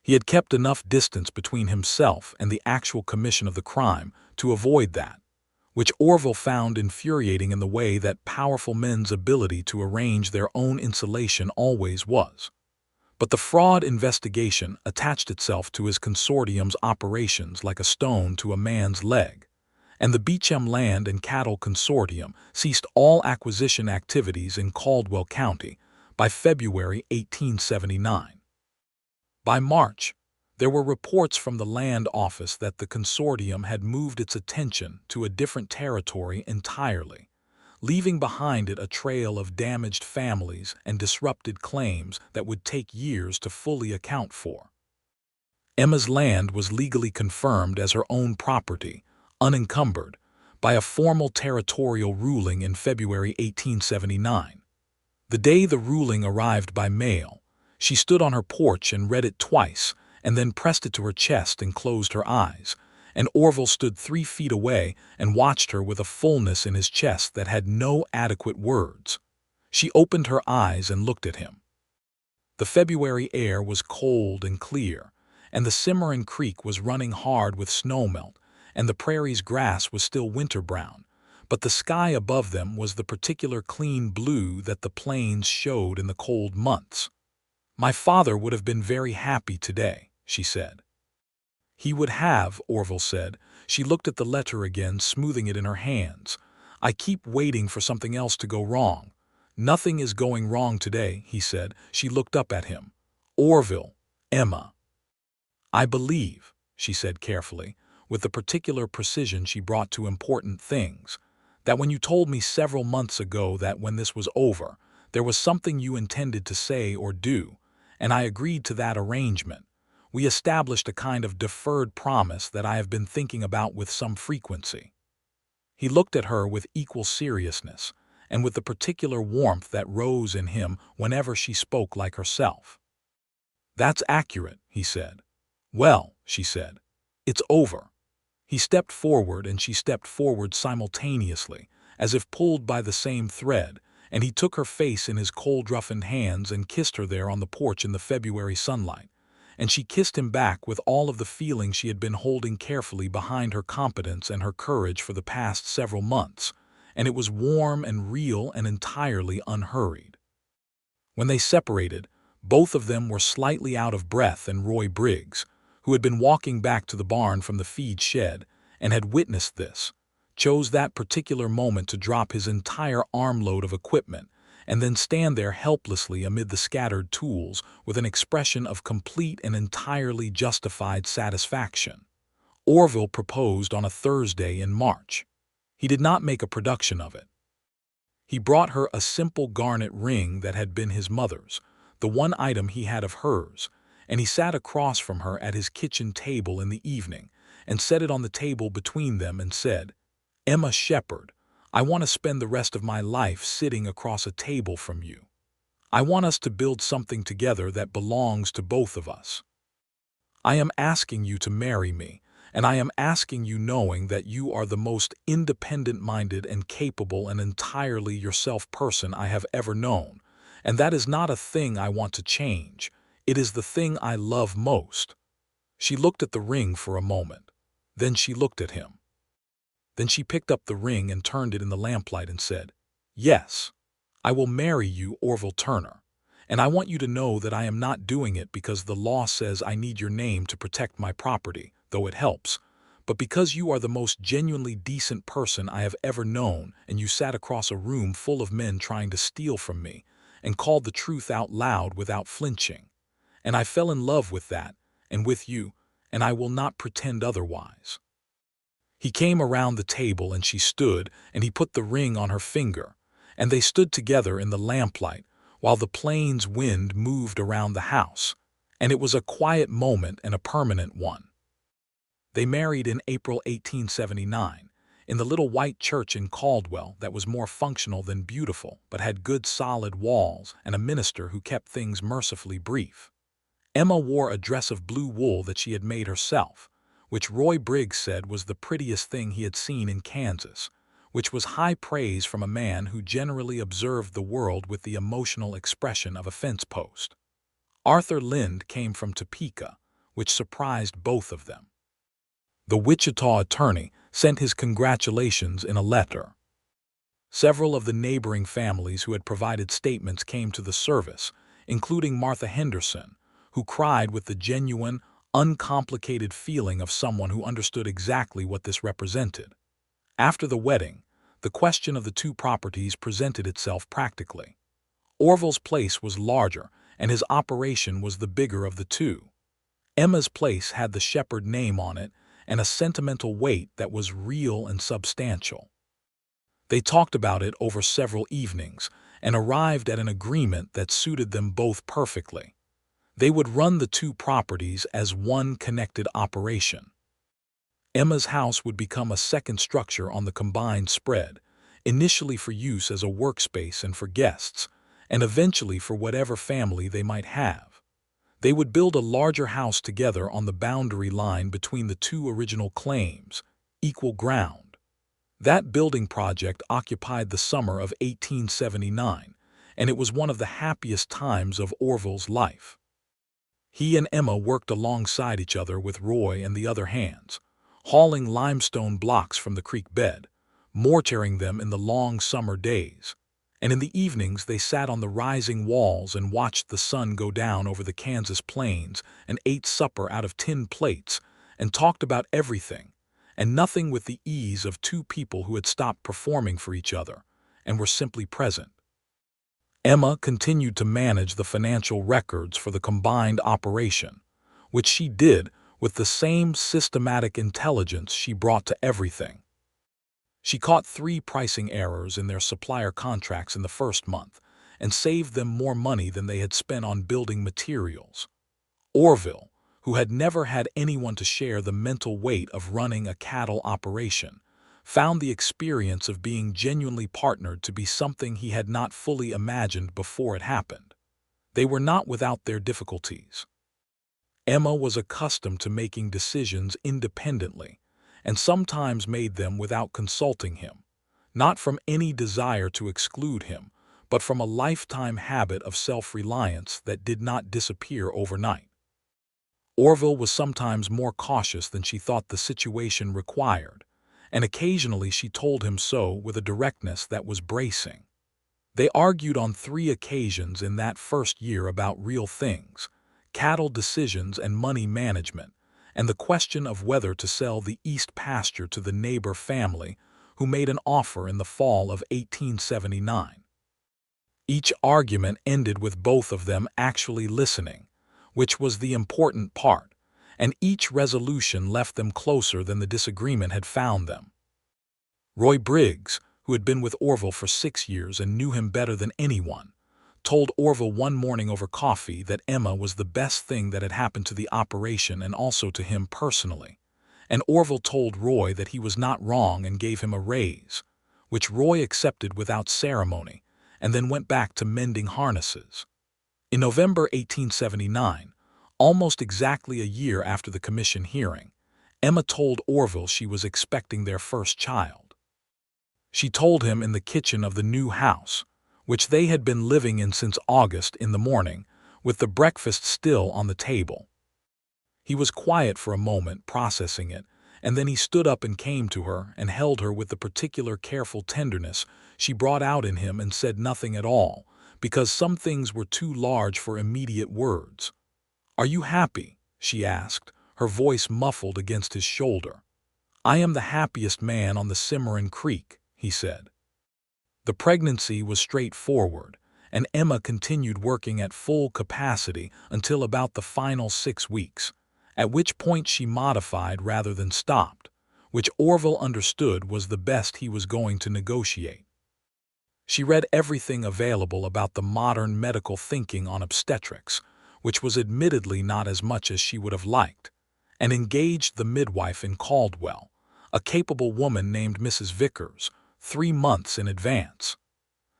He had kept enough distance between himself and the actual commission of the crime to avoid that, which Orville found infuriating in the way that powerful men's ability to arrange their own insulation always was. But the fraud investigation attached itself to his consortium's operations like a stone to a man's leg, and the Beecham Land and Cattle Consortium ceased all acquisition activities in Caldwell County by February 1879. By March, there were reports from the land office that the consortium had moved its attention to a different territory entirely, leaving behind it a trail of damaged families and disrupted claims that would take years to fully account for. Emma's land was legally confirmed as her own property, unencumbered, by a formal territorial ruling in February 1879. The day the ruling arrived by mail, she stood on her porch and read it twice, and then pressed it to her chest and closed her eyes, and Orville stood 3 feet away and watched her with a fullness in his chest that had no adequate words. She opened her eyes and looked at him. The February air was cold and clear, and the Cimarron Creek was running hard with snowmelt, and the prairie's grass was still winter-brown, but the sky above them was the particular clean blue that the plains showed in the cold months. "My father would have been very happy today," she said. "He would have," Orville said. She looked at the letter again, smoothing it in her hands. "I keep waiting for something else to go wrong." "Nothing is going wrong today," he said. She looked up at him. "Orville, Emma." "I believe," she said carefully, with the particular precision she brought to important things, "that when you told me several months ago that when this was over, there was something you intended to say or do, and I agreed to that arrangement, we established a kind of deferred promise that I have been thinking about with some frequency." He looked at her with equal seriousness, and with the particular warmth that rose in him whenever she spoke like herself. "That's accurate," he said. "Well," she said, "it's over." He stepped forward and she stepped forward simultaneously, as if pulled by the same thread, and he took her face in his cold-roughened hands and kissed her there on the porch in the February sunlight, and she kissed him back with all of the feeling she had been holding carefully behind her competence and her courage for the past several months, and it was warm and real and entirely unhurried. When they separated, both of them were slightly out of breath, and Roy Briggs, who had been walking back to the barn from the feed shed and had witnessed this, chose that particular moment to drop his entire armload of equipment and then stand there helplessly amid the scattered tools with an expression of complete and entirely justified satisfaction. Orville proposed on a Thursday in March. He did not make a production of it. He brought her a simple garnet ring that had been his mother's, the one item he had of hers, and he sat across from her at his kitchen table in the evening and set it on the table between them and said, "Emma Shepard, I want to spend the rest of my life sitting across a table from you. I want us to build something together that belongs to both of us. I am asking you to marry me, and I am asking you knowing that you are the most independent-minded and capable and entirely yourself person I have ever known, and that is not a thing I want to change. It is the thing I love most." She looked at the ring for a moment. Then she looked at him. Then she picked up the ring and turned it in the lamplight and said, "Yes, I will marry you, Orville Turner, and I want you to know that I am not doing it because the law says I need your name to protect my property, though it helps, but because you are the most genuinely decent person I have ever known, and you sat across a room full of men trying to steal from me and called the truth out loud without flinching. And I fell in love with that, and with you, and I will not pretend otherwise." He came around the table and she stood, and he put the ring on her finger, and they stood together in the lamplight while the plains wind moved around the house, and it was a quiet moment and a permanent one. They married in April 1879, in the little white church in Caldwell that was more functional than beautiful but had good solid walls and a minister who kept things mercifully brief. Emma wore a dress of blue wool that she had made herself, which Roy Briggs said was the prettiest thing he had seen in Kansas, which was high praise from a man who generally observed the world with the emotional expression of a fence post. Arthur Lind came from Topeka, which surprised both of them. The Wichita attorney sent his congratulations in a letter. Several of the neighboring families who had provided statements came to the service, including Martha Henderson, who cried with the genuine, uncomplicated feeling of someone who understood exactly what this represented. After the wedding, the question of the two properties presented itself practically. Orville's place was larger, and his operation was the bigger of the two. Emma's place had the Shepard name on it and a sentimental weight that was real and substantial. They talked about it over several evenings and arrived at an agreement that suited them both perfectly. They would run the two properties as one connected operation. Emma's house would become a second structure on the combined spread, initially for use as a workspace and for guests, and eventually for whatever family they might have. They would build a larger house together on the boundary line between the two original claims, equal ground. That building project occupied the summer of 1879, and it was one of the happiest times of Orville's life. He and Emma worked alongside each other with Roy and the other hands, hauling limestone blocks from the creek bed, mortaring them in the long summer days, and in the evenings they sat on the rising walls and watched the sun go down over the Kansas plains and ate supper out of tin plates and talked about everything and nothing with the ease of two people who had stopped performing for each other and were simply present. Emma continued to manage the financial records for the combined operation, which she did with the same systematic intelligence she brought to everything. She caught 3 pricing errors in their supplier contracts in the first month and saved them more money than they had spent on building materials. Orville, who had never had anyone to share the mental weight of running a cattle operation, found the experience of being genuinely partnered to be something he had not fully imagined before it happened. They were not without their difficulties. Emma was accustomed to making decisions independently, and sometimes made them without consulting him, not from any desire to exclude him, but from a lifetime habit of self-reliance that did not disappear overnight. Orville was sometimes more cautious than she thought the situation required, and occasionally she told him so with a directness that was bracing. They argued on 3 occasions in that first year about real things, cattle decisions and money management, and the question of whether to sell the east pasture to the neighbor family who made an offer in the fall of 1879. Each argument ended with both of them actually listening, which was the important part, and each resolution left them closer than the disagreement had found them. Roy Briggs, who had been with Orville for 6 years and knew him better than anyone, told Orville one morning over coffee that Emma was the best thing that had happened to the operation and also to him personally, and Orville told Roy that he was not wrong and gave him a raise, which Roy accepted without ceremony, and then went back to mending harnesses. In November 1879, almost exactly a year after the commission hearing, Emma told Orville she was expecting their first child. She told him in the kitchen of the new house, which they had been living in since August, in the morning, with the breakfast still on the table. He was quiet for a moment, processing it, and then he stood up and came to her and held her with the particular careful tenderness she brought out in him and said nothing at all, because some things were too large for immediate words. "Are you happy?" she asked, her voice muffled against his shoulder. "I am the happiest man on the Cimarron Creek," he said. The pregnancy was straightforward, and Emma continued working at full capacity until about the final 6 weeks, at which point she modified rather than stopped, which Orville understood was the best he was going to negotiate. She read everything available about the modern medical thinking on obstetrics, which was admittedly not as much as she would have liked, and engaged the midwife in Caldwell, a capable woman named Mrs. Vickers, 3 months in advance.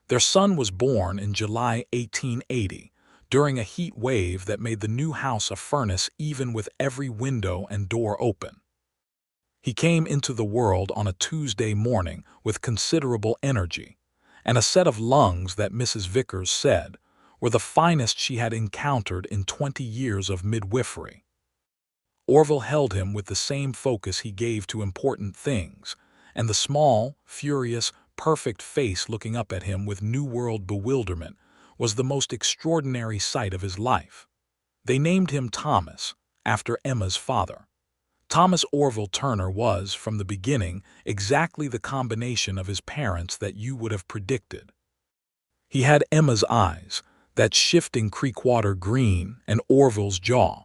Their son was born in July 1880, during a heat wave that made the new house a furnace even with every window and door open. He came into the world on a Tuesday morning with considerable energy, and a set of lungs that Mrs. Vickers said were the finest she had encountered in 20 years of midwifery. Orville held him with the same focus he gave to important things, and the small, furious, perfect face looking up at him with New World bewilderment was the most extraordinary sight of his life. They named him Thomas, after Emma's father. Thomas Orville Turner was, from the beginning, exactly the combination of his parents that you would have predicted. He had Emma's eyes, that shifting creekwater green, and Orville's jaw.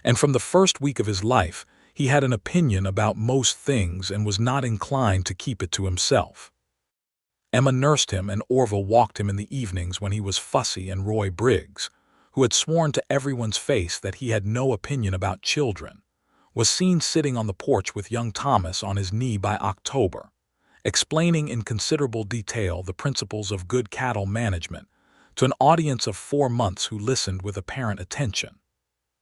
And from the first week of his life, he had an opinion about most things and was not inclined to keep it to himself. Emma nursed him and Orville walked him in the evenings when he was fussy, and Roy Briggs, who had sworn to everyone's face that he had no opinion about children, was seen sitting on the porch with young Thomas on his knee by October, explaining in considerable detail the principles of good cattle management to an audience of 4 months who listened with apparent attention.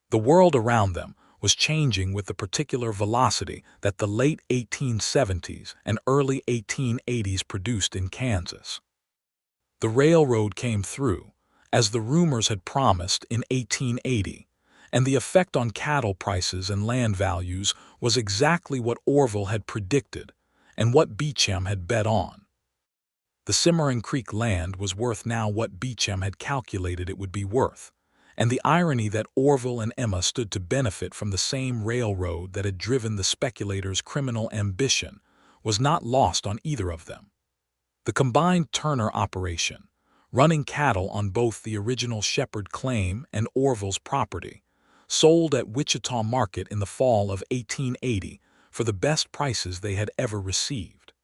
The world around them was changing with the particular velocity that the late 1870s and early 1880s produced in Kansas. The railroad came through, as the rumors had promised, in 1880, and the effect on cattle prices and land values was exactly what Orville had predicted and what Beecham had bet on. The Cimarron Creek land was worth now what Beecham had calculated it would be worth, and the irony that Orville and Emma stood to benefit from the same railroad that had driven the speculator's criminal ambition was not lost on either of them. The combined Turner operation, running cattle on both the original Shepard claim and Orville's property, sold at Wichita Market in the fall of 1880 for the best prices they had ever received.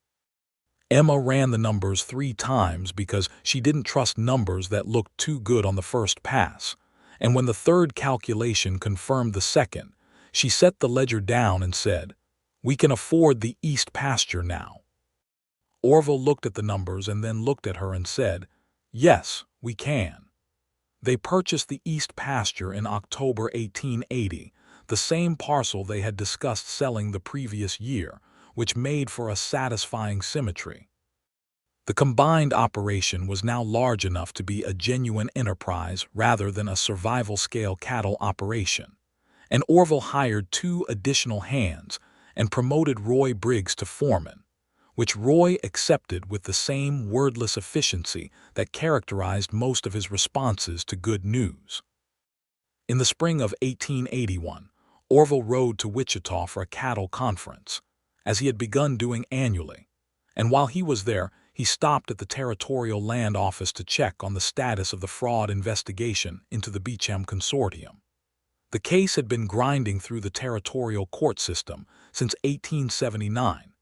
Emma ran the numbers 3 times because she didn't trust numbers that looked too good on the first pass, and when the third calculation confirmed the second, she set the ledger down and said, "We can afford the east pasture now." Orville looked at the numbers and then looked at her and said, "Yes, we can." They purchased the east pasture in October 1880, the same parcel they had discussed selling the previous year, which made for a satisfying symmetry. The combined operation was now large enough to be a genuine enterprise rather than a survival-scale cattle operation, and Orville hired 2 additional hands and promoted Roy Briggs to foreman, which Roy accepted with the same wordless efficiency that characterized most of his responses to good news. In the spring of 1881, Orville rode to Wichita for a cattle conference, as he had begun doing annually, and while he was there, he stopped at the Territorial Land Office to check on the status of the fraud investigation into the Beecham Consortium. The case had been grinding through the territorial court system since 1879,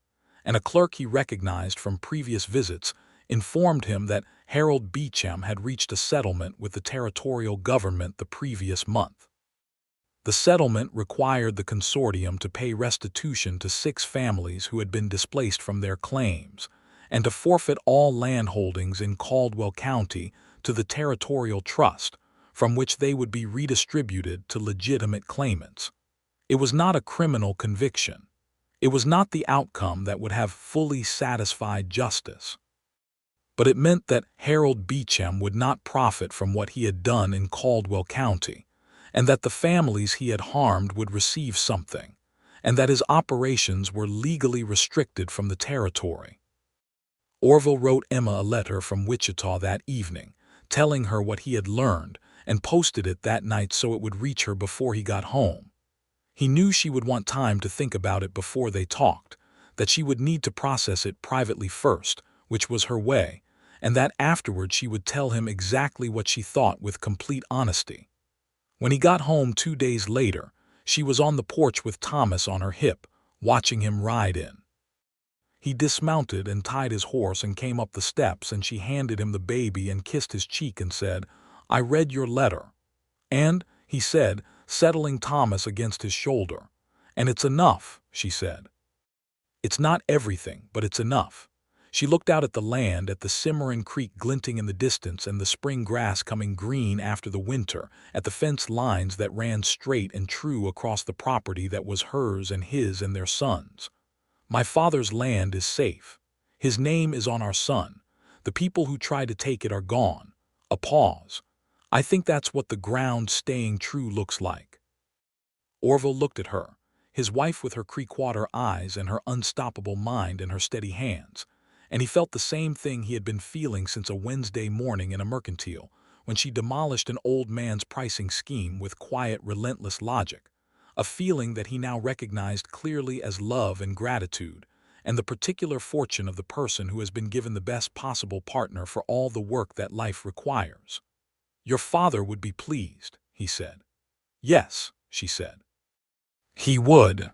and a clerk he recognized from previous visits informed him that Harold Beecham had reached a settlement with the territorial government the previous month. The settlement required the consortium to pay restitution to 6 families who had been displaced from their claims, and to forfeit all land holdings in Caldwell County to the Territorial Trust, from which they would be redistributed to legitimate claimants. It was not a criminal conviction. It was not the outcome that would have fully satisfied justice. But it meant that Harold Beecham would not profit from what he had done in Caldwell County, and that the families he had harmed would receive something, and that his operations were legally restricted from the territory. Orville wrote Emma a letter from Wichita that evening, telling her what he had learned, and posted it that night so it would reach her before he got home. He knew she would want time to think about it before they talked, that she would need to process it privately first, which was her way, and that afterward she would tell him exactly what she thought with complete honesty. When he got home 2 days later, she was on the porch with Thomas on her hip, watching him ride in. He dismounted and tied his horse and came up the steps, and she handed him the baby and kissed his cheek and said, "I read your letter." "And," he said, settling Thomas against his shoulder, "and it's enough," she said. "It's not everything, but it's enough." She looked out at the land, at the Cimarron Creek glinting in the distance and the spring grass coming green after the winter, at the fence lines that ran straight and true across the property that was hers and his and their sons. "My father's land is safe. His name is on our son. The people who try to take it are gone." A pause. "I think that's what the ground staying true looks like." Orville looked at her, his wife with her creekwater eyes and her unstoppable mind and her steady hands, and he felt the same thing he had been feeling since a Wednesday morning in a mercantile, when she demolished an old man's pricing scheme with quiet, relentless logic. a feeling that he now recognized clearly as love and gratitude, and the particular fortune of the person who has been given the best possible partner for all the work that life requires. "Your father would be pleased," he said. "Yes," she said. "He would."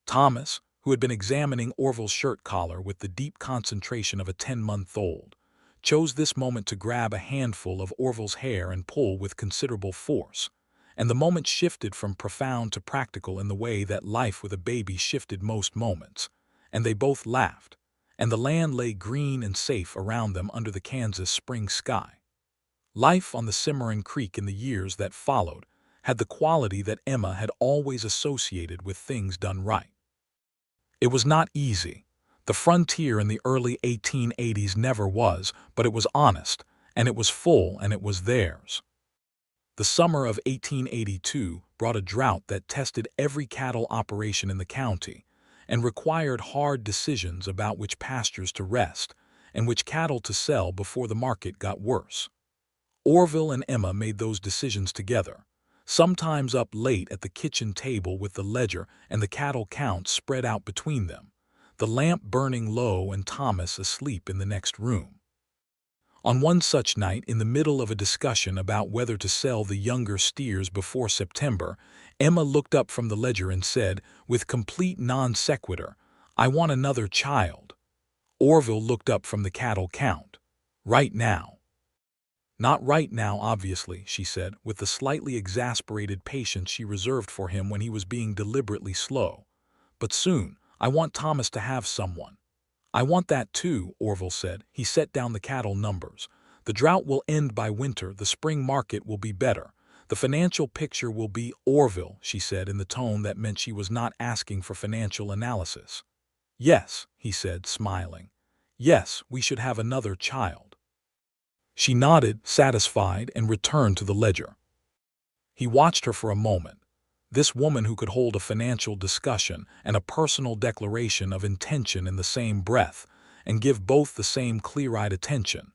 Thomas, who had been examining Orville's shirt collar with the deep concentration of a 10-month-old, chose this moment to grab a handful of Orville's hair and pull with considerable force, and the moment shifted from profound to practical in the way that life with a baby shifted most moments, and they both laughed, and the land lay green and safe around them under the Kansas spring sky. Life on the Cimarron Creek in the years that followed had the quality that Emma had always associated with things done right. It was not easy. The frontier in the early 1880s never was, but it was honest, and it was full, and it was theirs. The summer of 1882 brought a drought that tested every cattle operation in the county and required hard decisions about which pastures to rest and which cattle to sell before the market got worse. Orville and Emma made those decisions together, sometimes up late at the kitchen table with the ledger and the cattle count spread out between them, the lamp burning low and Thomas asleep in the next room. On one such night, in the middle of a discussion about whether to sell the younger steers before September, Emma looked up from the ledger and said, with complete non sequitur, "I want another child." Orville looked up from the cattle count. "Right now." "Not right now, obviously," she said, with the slightly exasperated patience she reserved for him when he was being deliberately slow. "But soon. I want Thomas to have someone." "I want that too," Orville said. He set down the cattle numbers. "The drought will end by winter, the spring market will be better. The financial picture will be—" "Orville," she said in the tone that meant she was not asking for financial analysis. "Yes," he said, smiling. "Yes, we should have another child." She nodded, satisfied, and returned to the ledger. He watched her for a moment. This woman who could hold a financial discussion and a personal declaration of intention in the same breath, and give both the same clear-eyed attention.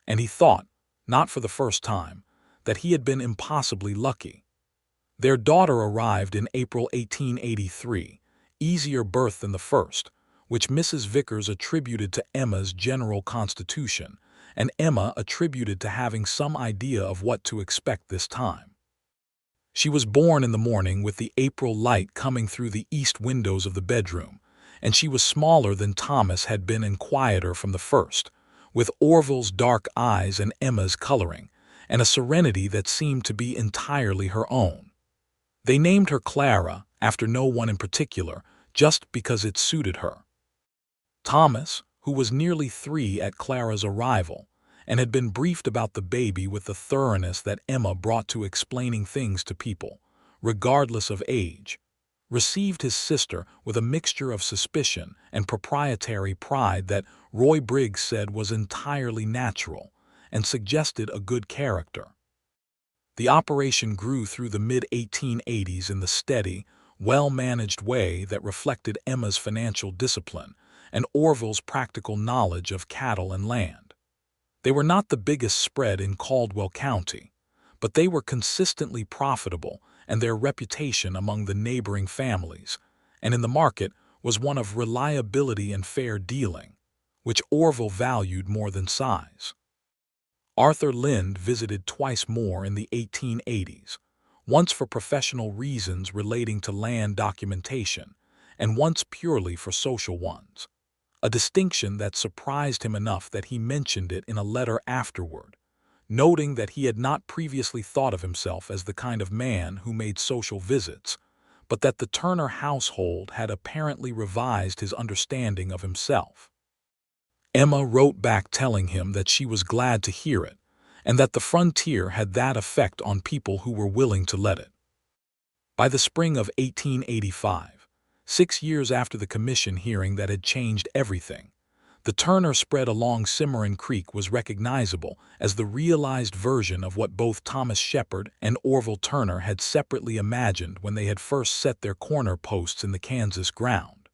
And he thought, not for the first time, that he had been impossibly lucky. Their daughter arrived in April 1883, easier birth than the first, which Mrs. Vickers attributed to Emma's general constitution, and Emma attributed to having some idea of what to expect this time. She was born in the morning with the April light coming through the east windows of the bedroom, and she was smaller than Thomas had been and quieter from the first, with Orville's dark eyes and Emma's coloring, and a serenity that seemed to be entirely her own. They named her Clara, after no one in particular, just because it suited her. Thomas, who was nearly 3 at Clara's arrival, and had been briefed about the baby with the thoroughness that Emma brought to explaining things to people, regardless of age, received his sister with a mixture of suspicion and proprietary pride that Roy Briggs said was entirely natural and suggested a good character. The operation grew through the mid-1880s in the steady, well-managed way that reflected Emma's financial discipline and Orville's practical knowledge of cattle and land. They were not the biggest spread in Caldwell County, but they were consistently profitable, and their reputation among the neighboring families and in the market was one of reliability and fair dealing, which Orville valued more than size. Arthur Lind visited twice more in the 1880s, once for professional reasons relating to land documentation, and once purely for social ones, a distinction that surprised him enough that he mentioned it in a letter afterward, noting that he had not previously thought of himself as the kind of man who made social visits, but that the Turner household had apparently revised his understanding of himself. Emma wrote back telling him that she was glad to hear it, and that the frontier had that effect on people who were willing to let it. By the spring of 1885, 6 years after the commission hearing that had changed everything, the Turner spread along Cimarron Creek was recognizable as the realized version of what both Thomas Shepard and Orville Turner had separately imagined when they had first set their corner posts in the Kansas ground.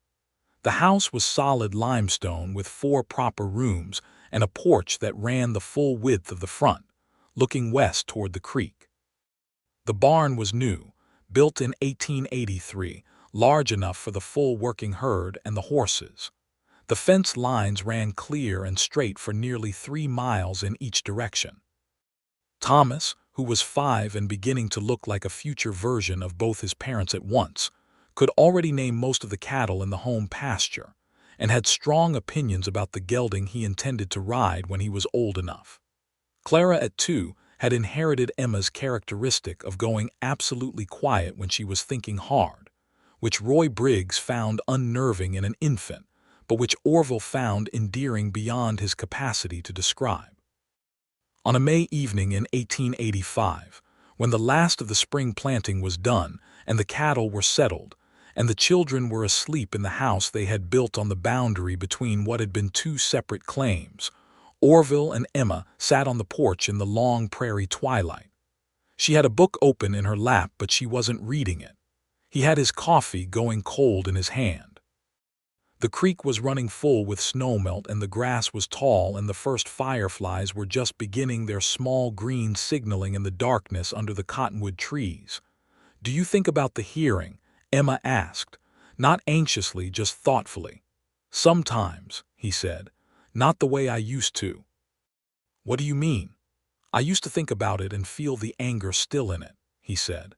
The house was solid limestone with 4 proper rooms and a porch that ran the full width of the front, looking west toward the creek. The barn was new, built in 1883, large enough for the full working herd and the horses. The fence lines ran clear and straight for nearly 3 miles in each direction. Thomas, who was 5 and beginning to look like a future version of both his parents at once, could already name most of the cattle in the home pasture, and had strong opinions about the gelding he intended to ride when he was old enough. Clara, at 2, had inherited Emma's characteristic of going absolutely quiet when she was thinking hard, which Roy Briggs found unnerving in an infant, but which Orville found endearing beyond his capacity to describe. On a May evening in 1885, when the last of the spring planting was done and the cattle were settled, and the children were asleep in the house they had built on the boundary between what had been 2 separate claims, Orville and Emma sat on the porch in the long prairie twilight. She had a book open in her lap, but she wasn't reading it. He had his coffee going cold in his hand. The creek was running full with snowmelt, and the grass was tall, and the first fireflies were just beginning their small green signaling in the darkness under the cottonwood trees. "Do you think about the hearing?" Emma asked, not anxiously, just thoughtfully. "Sometimes," he said. "Not the way I used to." "What do you mean?" "I used to think about it and feel the anger still in it," he said.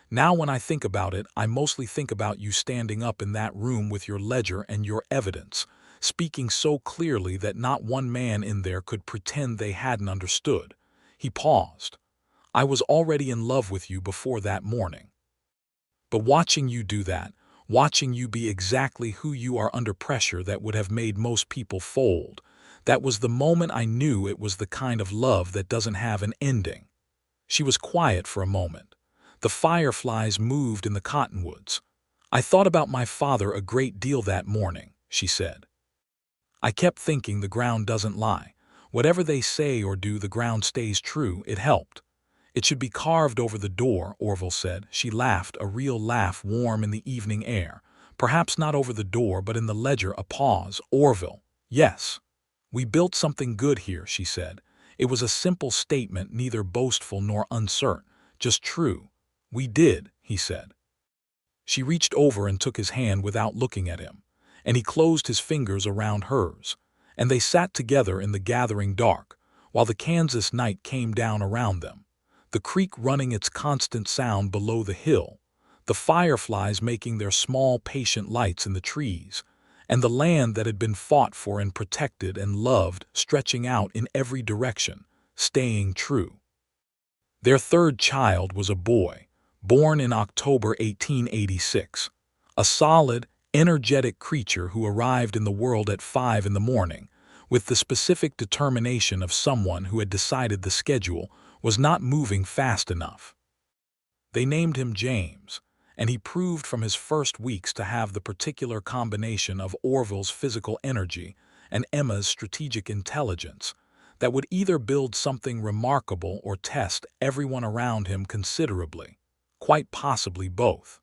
"Now when I think about it, I mostly think about you standing up in that room with your ledger and your evidence, speaking so clearly that not one man in there could pretend they hadn't understood." He paused. "I was already in love with you before that morning. But watching you do that, watching you be exactly who you are under pressure that would have made most people fold, that was the moment I knew it was the kind of love that doesn't have an ending." She was quiet for a moment. The fireflies moved in the cottonwoods. "I thought about my father a great deal that morning," she said. "I kept thinking the ground doesn't lie. Whatever they say or do, the ground stays true." It helped. "It should be carved over the door," Orville said. She laughed, a real laugh warm in the evening air. "Perhaps not over the door, but in the ledger." A pause. "Orville." "Yes." "We built something good here," she said. It was a simple statement, neither boastful nor uncertain, just true. "We did," he said. She reached over and took his hand without looking at him, and he closed his fingers around hers, and they sat together in the gathering dark, while the Kansas night came down around them, the creek running its constant sound below the hill, the fireflies making their small patient lights in the trees, and the land that had been fought for and protected and loved stretching out in every direction, staying true. Their third child was a boy, born in October 1886, a solid, energetic creature who arrived in the world at 5 in the morning, with the specific determination of someone who had decided the schedule was not moving fast enough. They named him James, and he proved from his first weeks to have the particular combination of Orville's physical energy and Emma's strategic intelligence that would either build something remarkable or test everyone around him considerably, quite possibly both.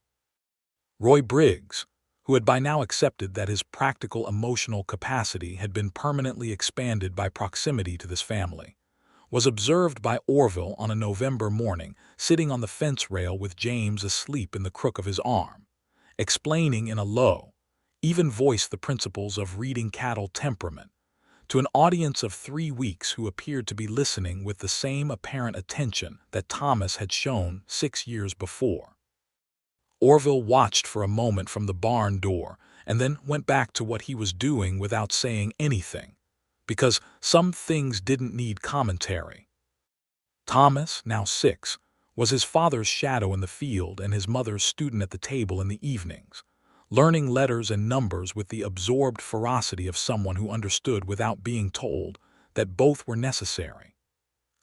Roy Briggs, who had by now accepted that his practical emotional capacity had been permanently expanded by proximity to this family, was observed by Orville on a November morning sitting on the fence rail with James asleep in the crook of his arm, explaining in a low, even voice the principles of reading cattle temperament to an audience of 3 weeks who appeared to be listening with the same apparent attention that Thomas had shown 6 years before. Orville watched for a moment from the barn door and then went back to what he was doing without saying anything, because some things didn't need commentary. Thomas, now 6, was his father's shadow in the field and his mother's student at the table in the evenings, learning letters and numbers with the absorbed ferocity of someone who understood without being told that both were necessary.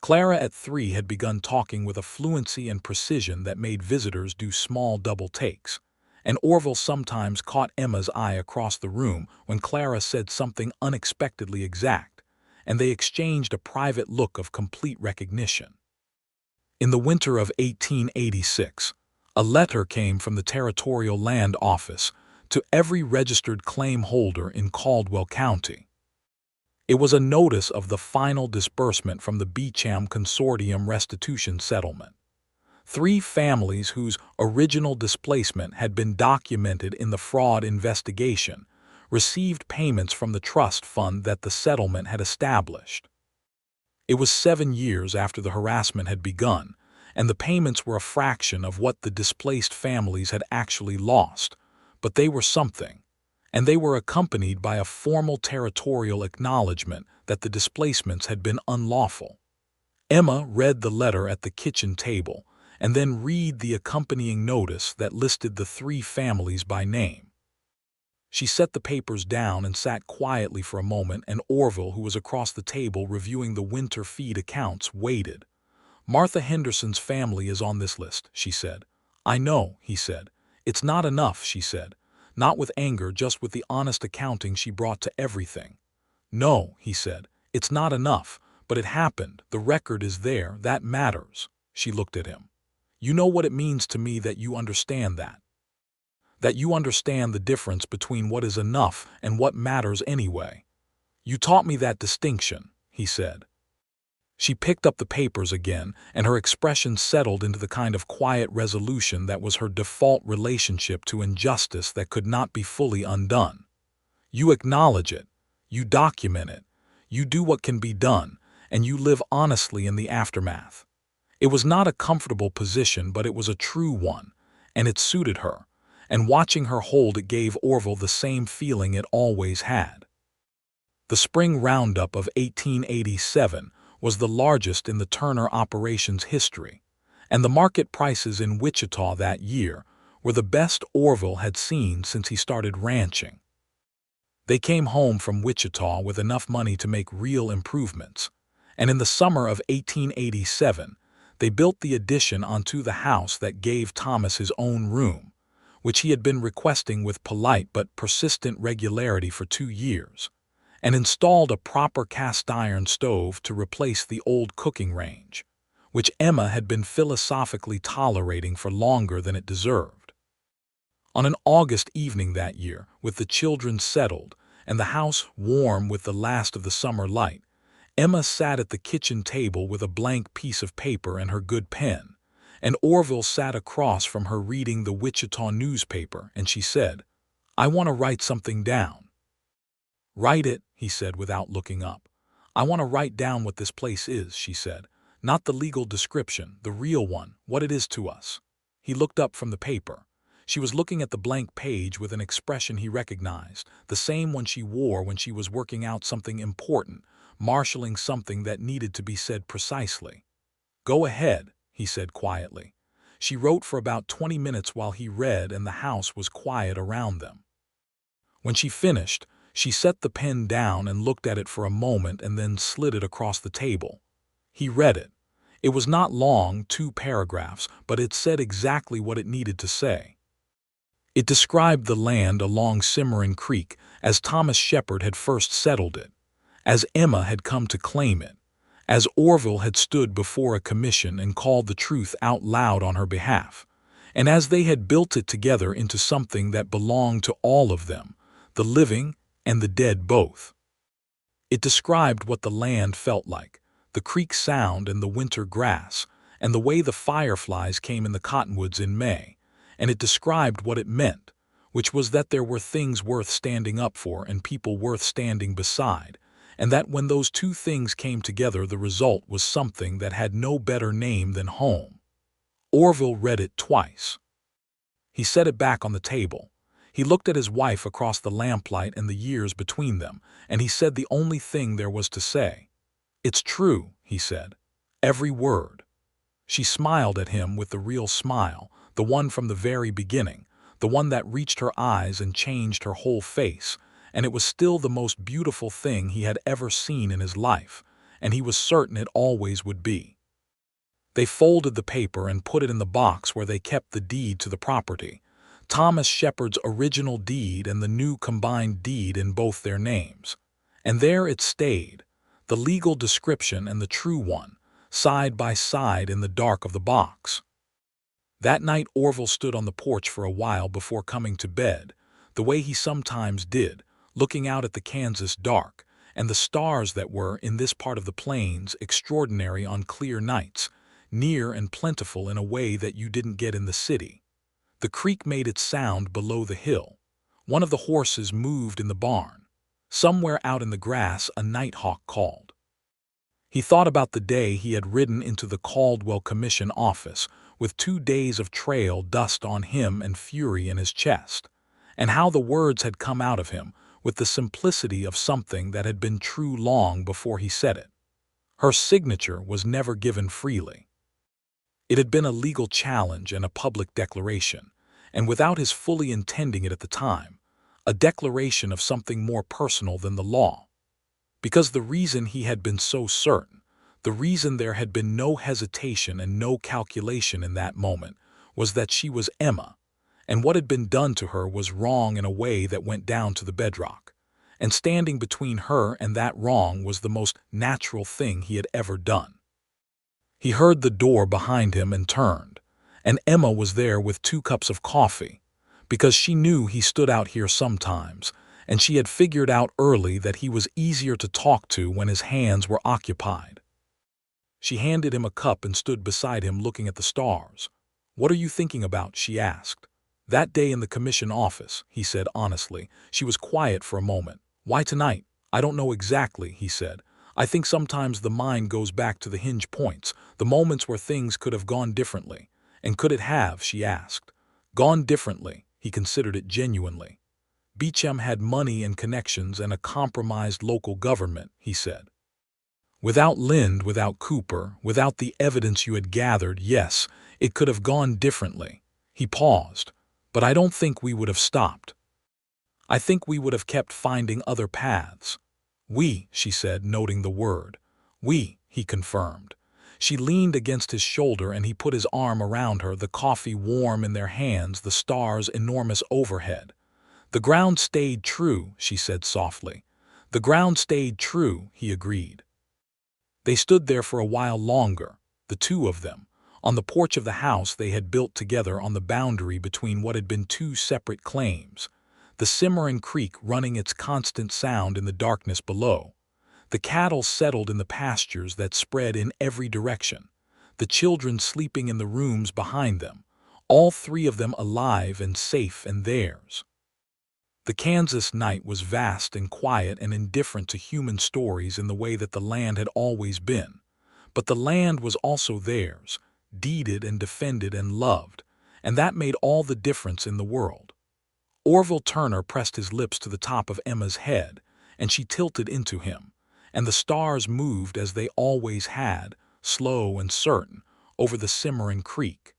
Clara at 3 had begun talking with a fluency and precision that made visitors do small double takes, and Orville sometimes caught Emma's eye across the room when Clara said something unexpectedly exact, and they exchanged a private look of complete recognition. In the winter of 1886, a letter came from the Territorial Land Office to every registered claim holder in Caldwell County. It was a notice of the final disbursement from the Beecham Consortium restitution settlement. Three families whose original displacement had been documented in the fraud investigation received payments from the trust fund that the settlement had established. It was 7 years after the harassment had begun, and the payments were a fraction of what the displaced families had actually lost, but they were something, and they were accompanied by a formal territorial acknowledgement that the displacements had been unlawful. Emma read the letter at the kitchen table, and then read the accompanying notice that listed the three families by name. She set the papers down and sat quietly for a moment, and Orville, who was across the table reviewing the winter feed accounts, waited. "Martha Henderson's family is on this list," she said. "I know," he said. "It's not enough," she said. Not with anger, just with the honest accounting she brought to everything. "No," he said. "It's not enough, but it happened. The record is there. That matters." She looked at him. "You know what it means to me that you understand that. That you understand the difference between what is enough and what matters anyway. You taught me that distinction," he said. She picked up the papers again, and her expression settled into the kind of quiet resolution that was her default relationship to injustice that could not be fully undone. "You acknowledge it. You document it. You do what can be done, and you live honestly in the aftermath." It was not a comfortable position, but it was a true one, and it suited her, and watching her hold it gave Orville the same feeling it always had. The spring roundup of 1887 was the largest in the Turner operation's history, and the market prices in Wichita that year were the best Orville had seen since he started ranching. They came home from Wichita with enough money to make real improvements, and in the summer of 1887, they built the addition onto the house that gave Thomas his own room, which he had been requesting with polite but persistent regularity for 2 years, and installed a proper cast-iron stove to replace the old cooking range, which Emma had been philosophically tolerating for longer than it deserved. On an August evening that year, with the children settled and the house warm with the last of the summer light, Emma sat at the kitchen table with a blank piece of paper and her good pen, and Orville sat across from her reading the Wichita newspaper, and she said, "I want to write something down." "Write it," he said without looking up. "I want to write down what this place is," she said. "Not the legal description, the real one, what it is to us." He looked up from the paper. She was looking at the blank page with an expression he recognized, the same one she wore when she was working out something important, marshaling something that needed to be said precisely. "Go ahead," he said quietly. She wrote for about 20 minutes while he read, and the house was quiet around them. When she finished, she set the pen down and looked at it for a moment and then slid it across the table. He read it. It was not long, 2 paragraphs, but it said exactly what it needed to say. It described the land along Cimarron Creek as Thomas Shepard had first settled it, as Emma had come to claim it, as Orville had stood before a commission and called the truth out loud on her behalf, and as they had built it together into something that belonged to all of them, the living and the dead both. It described what the land felt like, the creek sound and the winter grass, and the way the fireflies came in the cottonwoods in May, and it described what it meant, which was that there were things worth standing up for and people worth standing beside, and that when those two things came together the result was something that had no better name than home. Orville read it twice. He set it back on the table. He looked at his wife across the lamplight and the years between them, and he said the only thing there was to say. "It's true," he said. "Every word." She smiled at him with the real smile, the one from the very beginning, the one that reached her eyes and changed her whole face, and it was still the most beautiful thing he had ever seen in his life, and he was certain it always would be. They folded the paper and put it in the box where they kept the deed to the property, Thomas Shepard's original deed and the new combined deed in both their names. And there it stayed, the legal description and the true one, side by side in the dark of the box. That night Orville stood on the porch for a while before coming to bed, the way he sometimes did, looking out at the Kansas dark, and the stars that were, in this part of the plains, extraordinary on clear nights, near and plentiful in a way that you didn't get in the city. The creek made its sound below the hill. One of the horses moved in the barn. Somewhere out in the grass a nighthawk called. He thought about the day he had ridden into the Caldwell Commission office with 2 days of trail dust on him and fury in his chest, and how the words had come out of him with the simplicity of something that had been true long before he said it. Her signature was never given freely. It had been a legal challenge and a public declaration, and without his fully intending it at the time, a declaration of something more personal than the law. Because the reason he had been so certain, the reason there had been no hesitation and no calculation in that moment, was that she was Emma, and what had been done to her was wrong in a way that went down to the bedrock, and standing between her and that wrong was the most natural thing he had ever done. He heard the door behind him and turned, and Emma was there with 2 cups of coffee, because she knew he stood out here sometimes, and she had figured out early that he was easier to talk to when his hands were occupied. She handed him a cup and stood beside him looking at the stars. "What are you thinking about?" she asked. "That day in the commission office," he said honestly. She was quiet for a moment. "Why tonight?" "I don't know exactly," he said. "I think sometimes the mind goes back to the hinge points, the moments where things could have gone differently." "And could it have?" she asked. "Gone differently." He considered it genuinely. "Beecham had money and connections and a compromised local government," he said. "Without Lind, without Cooper, without the evidence you had gathered, yes, it could have gone differently." He paused. "But I don't think we would have stopped. I think we would have kept finding other paths." "We," she said, noting the word. "We," he confirmed. She leaned against his shoulder and he put his arm around her, the coffee warm in their hands, the stars enormous overhead. "The ground stayed true," she said softly. "The ground stayed true," he agreed. They stood there for a while longer, the 2 of them, on the porch of the house they had built together on the boundary between what had been 2 separate claims, the Cimarron Creek running its constant sound in the darkness below. The cattle settled in the pastures that spread in every direction, the children sleeping in the rooms behind them, all 3 of them alive and safe and theirs. The Kansas night was vast and quiet and indifferent to human stories in the way that the land had always been, but the land was also theirs, deeded and defended and loved, and that made all the difference in the world. Orville Turner pressed his lips to the top of Emma's head, and she tilted into him, and the stars moved as they always had, slow and certain, over the Cimarron Creek.